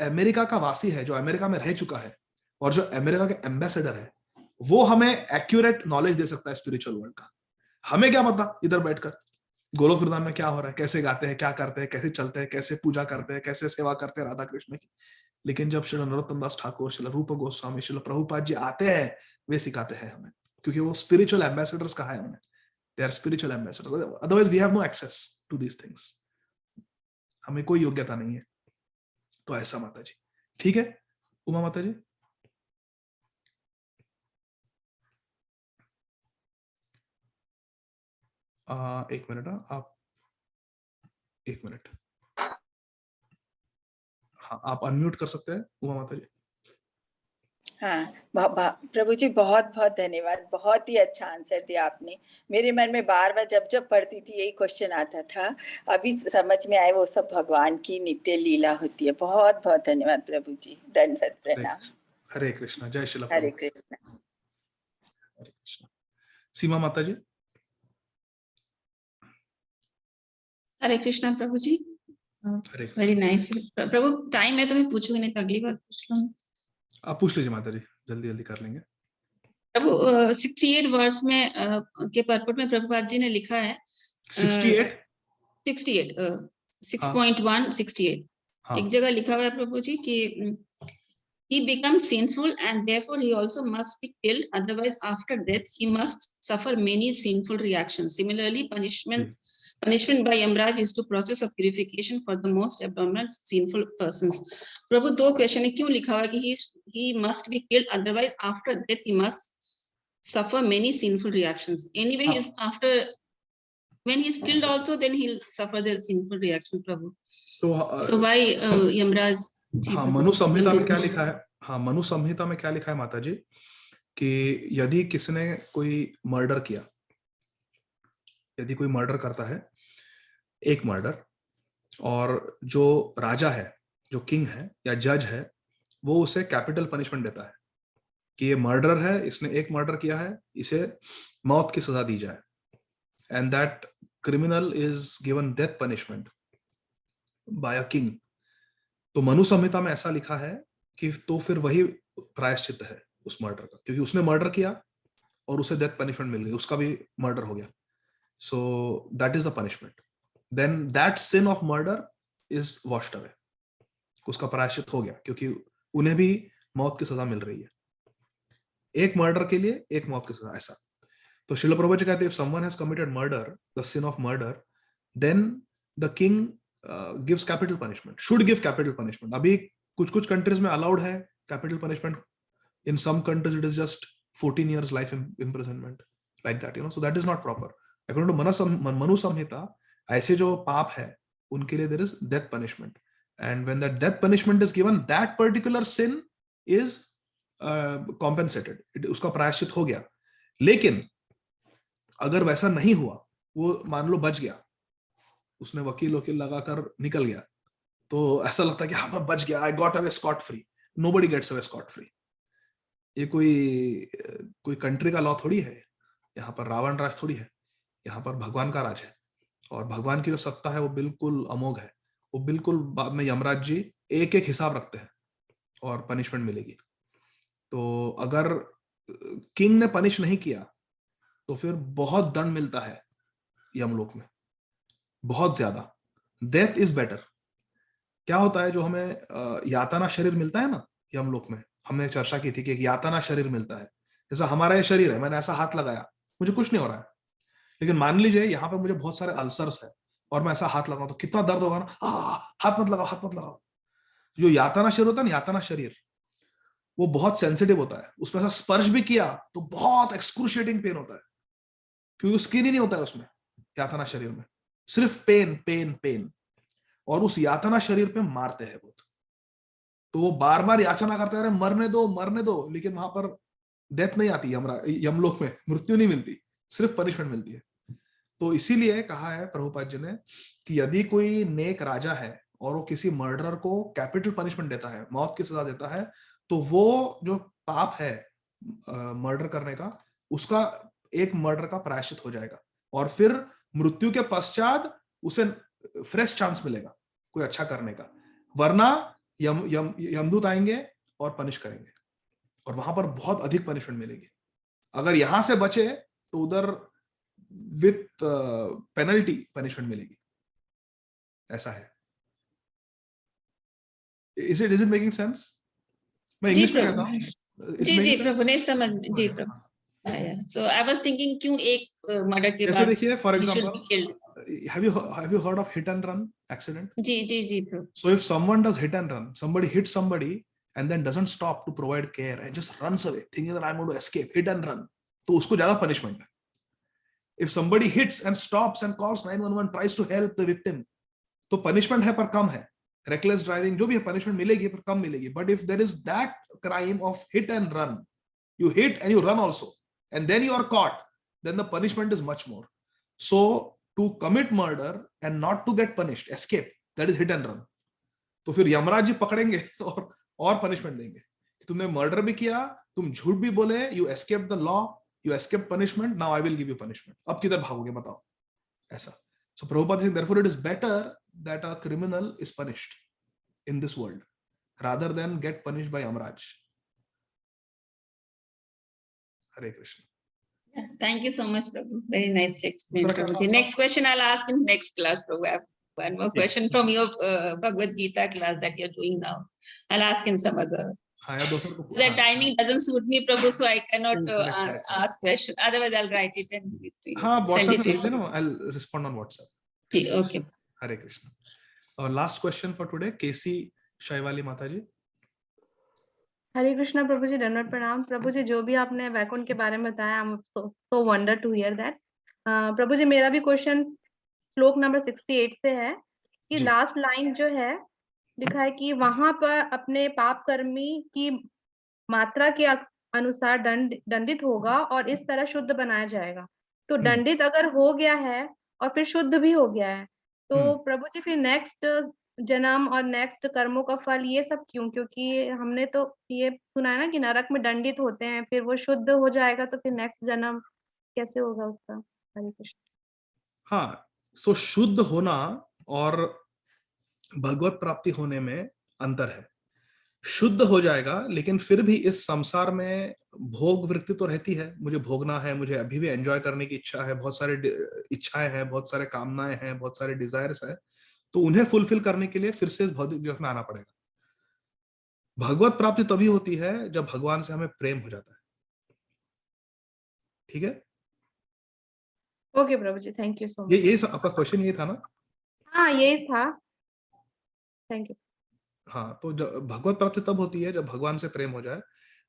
अमेरिका का वासी है, जो अमेरिका में रह चुका है, और जो अमेरिका के एम्बेसडर है, वो हमें एक्यूरेट नॉलेज दे सकता है स्पिरिचुअल वर्ल्ड का। हमें क्या पता इधर बैठकर गोलोक वृंदावन में क्या हो रहा है, कैसे गाते हैं, क्या करते हैं, कैसे चलते हैं, कैसे पूजा करते हैं, कैसे सेवा करते हैं राधा कृष्ण की। लेकिन जब श्री नरोत्तम दास ठाकुर, श्री रूप गोस्वामी, श्री प्रभुपाद जी आते हैं, वे सिखाते हैं हमें, क्योंकि वो स्पिरिचुअल एम्बेसडर्स कहा है उन्हें। They are spiritual ambassadors. Otherwise we have no access to these things. हमें कोई योग्यता नहीं है. तो ऐसा माता जी. ठीक है उमा माता जी. एक मिनट. आप एक मिनट. हाँ, आप अनम्यूट कर सकते हैं उमा माता जी. हाँ, प्रभु जी बहुत बहुत धन्यवाद. बहुत ही अच्छा आंसर दिया आपने. मेरे मन में बार बार जब जब पढ़ती थी यही क्वेश्चन आता था. अभी समझ में आए वो सब भगवान की नित्य लीला होती है. बहुत बहुत धन्यवाद प्रभु जी. दंडवत प्रणाम. हरे कृष्णा. जय श्री हरे कृष्णा. हरे कृष्णा. सीमा माता जी. हरे कृष्णा प्रभु जी. Very nice. प्रभु टाइम है तो मैं पूछूंगी, नहीं तो अगली बार पूछ लूंगी. आप पूछ लीजिए माता जी, जल्दी जल्दी कर लेंगे. प्रभु 68 वर्स में के परपट में प्रभुपाद जी ने लिखा है 68 6.1 68. एक जगह लिखा हुआ है प्रभु जी कि he becomes sinful and therefore he also must be killed, otherwise after death he must suffer many sinful reactions. Similarly, punishment by Yamraj is the process of purification for the most abnormal sinful persons. प्रभु दो question है, क्यों लिखा हुआ है कि he must be killed, otherwise after death he must suffer many sinful reactions. Anyway, he's after, when he's killed also, then he'll suffer the sinful reaction, Prabhu. So why Yamraj? हाँ, मनु संहिता में क्या लिखा है? हाँ, मनु संहिता में क्या लिखा है माता जी कि यदि किसने कोई मर्डर किया, यदि कोई मर्डर करता है, एक मर्डर, और जो राजा है, जो किंग है या जज है, वो उसे कैपिटल पनिशमेंट देता है कि ये मर्डर है, इसने एक मर्डर किया है, इसे मौत की सजा दी जाए. And that criminal is given death punishment by a king. तो मनु संहिता में ऐसा लिखा है कि तो फिर वही प्रायश्चित है उस मर्डर का, क्योंकि उसने मर्डर किया और उसे डेथ पनिशमेंट मिल गई, उसका भी मर्डर हो गया. So that is the punishment. Then that sin of murder is washed away. उसका प्रायश्चित हो गया, क्योंकि उन्हें भी मौत की सजा मिल रही है. एक मर्डर के लिए एक मौत की सजा, ऐसा. तो श्रील प्रभुपाद जी कहते हैं, if someone has committed murder, the sin of murder, then the king gives capital punishment, should give capital punishment. अभी कुछ कंट्रीज में अलाउड है capital punishment. In some countries it is just 14 years life imprisonment, like that, you know. So that is not proper. According to Manu संहिता, ऐसे जो पाप है उनके लिए there is death punishment. And when that death punishment is given, that particular sin is compensated. उसका प्रायश्चित हो गया. लेकिन अगर वैसा नहीं हुआ, वो मान लो बच गया, उसने वकील लगाकर निकल गया, तो ऐसा लगता है कि हाँ मैं बच गया, I got away scot free. Nobody gets away scot free. ये कोई कंट्री का लॉ थोड़ी है. यहाँ पर रावण राज थोड़ी है. यहाँ पर भगवान का राज है, और भगवान की जो सत्ता है वो बिल्कुल अमोघ है. वो बिल्कुल, बाद में यमराज जी एक एक हिसाब रखते हैं और पनिशमेंट मिलेगी. तो अगर किंग ने पनिश नहीं किया तो फिर बहुत दंड मिलता है यमलोक में, बहुत ज्यादा. Death is better. क्या होता है, जो हमें यातना शरीर मिलता है ना यमलोक में, हमने चर्चा की थी कि एक यातना शरीर मिलता है. जैसा हमारा ये शरीर है, मैंने ऐसा हाथ लगाया, मुझे कुछ नहीं हो रहा है, लेकिन मान लीजिए यहाँ पे मुझे बहुत सारे अल्सर्स है और मैं ऐसा हाथ लगाऊं तो कितना दर्द होगा ना. हाथ मत लगाओ, हाथ मत लगाओ. जो यातना शरीर होता है ना, यातना शरीर, वो बहुत सेंसिटिव होता है. उसमें ऐसा स्पर्श भी किया तो बहुत एक्सक्रूशिएटिंग पेन होता है, क्योंकि स्किन ही नहीं होता है उसमें, यातना शरीर में, सिर्फ पेन पेन पेन. और उस यातना शरीर पे मारते हैं बहुत, तो वो बार बार याचना करते रहे, मरने दो, लेकिन वहां पर डेथ नहीं आती. यमलोक में मृत्यु नहीं मिलती, सिर्फ पनिशमेंट मिलती है. तो इसीलिए कहा है प्रभुपाद जी ने कि यदि कोई नेक राजा है और वो किसी मर्डरर को कैपिटल पनिशमेंट देता है, मौत की सजा देता है, तो वो जो पाप है मर्डर करने का, उसका एक मर्डर का प्रायश्चित हो जाएगा, और फिर मृत्यु के पश्चात उसे फ्रेश चांस मिलेगा कोई अच्छा करने का. वरना यमदूत आएंगे और पनिश करेंगे, और वहां पर बहुत अधिक पनिशमेंट मिलेगी. अगर यहां से बचे तो उधर विथ पेनल्टी पनिशमेंट मिलेगी. ऐसा है. Is it making sense? मैं इंग्लिश में कहता हूं. जी प्रभु, नहीं समझ. जी प्रभु. So I was thinking क्यों एक मर्डर के जैसे बाद देखिए for he should example, be killed. have you heard of hit and run accident? जी bro. So if someone does hit and run, somebody hits somebody and then doesn't stop to provide care and just runs away thinking that I'm going to escape, hit and run, तो उसको ज्यादा punishment है. If somebody hits and stops and calls 911, tries to help the victim, तो punishment है पर कम है. Reckless driving जो भी है punishment मिलेगी पर कम मिलेगी. But if there is that crime of hit and run, you hit and you run also, and then you are caught, then the punishment is much more. So to commit murder and not to get punished, escape, that is hit and run. तो फिर यमराज जी पकड़ेंगे और punishment देंगे. तुमने murder भी किया, तुम झूठ भी बोले, you escape the law, you escape punishment, now I will give you punishment. अब किधर भागोगे बताओ? ऐसा. So Prabhupada says, therefore it is better that a criminal is punished in this world rather than get punished by Yamraj. Hare Krishna. Yeah, thank you so much, Prabhu. Very nicely explained, Sir, Prabhuji. Next question I'll ask in next class, Prabhu. I have one more question from your Bhagavad Gita class that you're doing now. I'll ask in some other. हाँ, या दूसरे को. The timing doesn't suit me, Prabhu, so I cannot correct. ask question. Otherwise, I'll write it and give it to you. हाँ, Send WhatsApp it में to भेजिए you. ना, I'll respond on WhatsApp. Okay. Hare Krishna. Our last question for today, KC Shaiwali Mataji. हरे कृष्णा प्रभु जी, दंडवत प्रणाम प्रभु जी. जो भी आपने वैकुंठ के बारे में बताया, I am so wonder to hear that. प्रभु जी, मेरा भी क्वेश्चन श्लोक नंबर 68 से है कि लास्ट लाइन जो है लिखा है कि वहां पर अपने पाप कर्मी की मात्रा के अनुसार दंडित होगा और इस तरह शुद्ध बनाया जाएगा. तो दंडित अगर हो गया है और फिर शुद्ध भी हो गया है, तो प्रभु जी फिर नेक्स्ट जन्म और नेक्स्ट कर्मों का फल ये सब क्यों? क्योंकि हमने तो ये सुना है ना कि नरक में दंडित होते हैं, फिर वो शुद्ध हो जाएगा, तो फिर नेक्स्ट जन्म कैसे होगा उसका? हरे कृष्ण. हाँ, सो शुद्ध होना और भगवत प्राप्ति होने में अंतर है. शुद्ध हो जाएगा, लेकिन फिर भी इस संसार में भोग वृत्ति तो रहती है. मुझे भोगना है, मुझे अभी भी एंजॉय करने की इच्छा है, बहुत सारे इच्छाएं हैं, बहुत सारे कामनाएं हैं, बहुत सारे डिजायर्स है. तो उन्हें फुलफिल करने के लिए फिर से इस भौतिक जगत में आना पड़ेगा. भगवत प्राप्ति तभी होती है जब भगवान से हमें प्रेम हो जाता है. ठीक है? Okay Prabhu ji, thank you so much. ये आपका क्वेश्चन ये था ना? हाँ, यही था. Thank you. हाँ, तो भगवत प्राप्ति तब होती है जब भगवान से प्रेम हो जाए.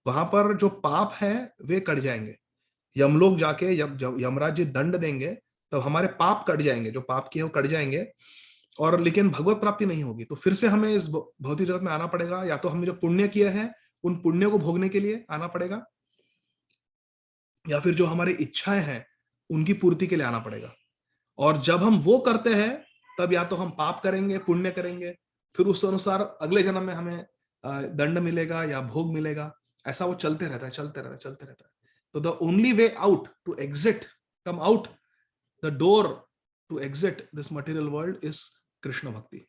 वहां पर जो पाप है वे कट जाएंगे. यमलोक जाके जब यमराज जी दंड देंगे तब हमारे पाप कट जाएंगे, जो पाप किए वो कट जाएंगे. और लेकिन भगवत प्राप्ति नहीं होगी, तो फिर से हमें इस भौतिक जगत में आना पड़ेगा. या तो हमने जो पुण्य किए हैं उन पुण्य को भोगने के लिए आना पड़ेगा, या फिर जो हमारी इच्छाएं हैं उनकी पूर्ति के लिए आना पड़ेगा. और जब हम वो करते हैं तब या तो हम पाप करेंगे, पुण्य करेंगे, फिर उस अनुसार अगले जन्म में हमें दंड मिलेगा या भोग मिलेगा. ऐसा वो चलते रहता है, चलते रहता है. तो the only way out to exit, come out the door to exit this material world is Krishna bhakti.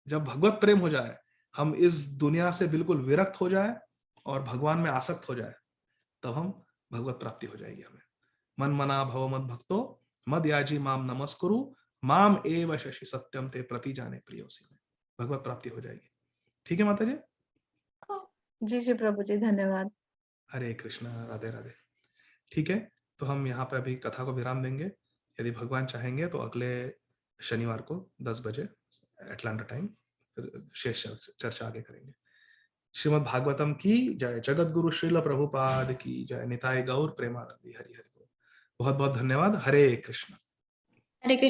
जब भगवत प्रेम हो जाए, हम इस दुनिया से बिल्कुल विरक्त हो जाए और भगवान में आसक्त हो जाए, तब हम भगवत प्राप्ति हो जाएगी हमें. मन मना भव मद भक्तो मद याजी माम नमस्कुरु माम एव शशि सत्यम ते प्रति जाने प्रियोसी. में भगवत प्राप्ति हो जाएगी. ठीक है माता जी? जी प्रभु जी, धन्यवाद. हरे कृष्णा, राधे राधे. ठीक है, तो हम यहाँ पे अभी कथा को विराम देंगे. यदि भगवान चाहेंगे तो अगले शनिवार को 10 बजे अटलांटा टाइम फिर शेष चर्चा आगे करेंगे. श्रीमद् भागवतम की जय. जगत गुरु श्रील प्रभुपाद की जय. निताय गौर प्रेमानंदी. हरि हरि. बहुत बहुत धन्यवाद. हरे कृष्ण. हरे कृष्ण.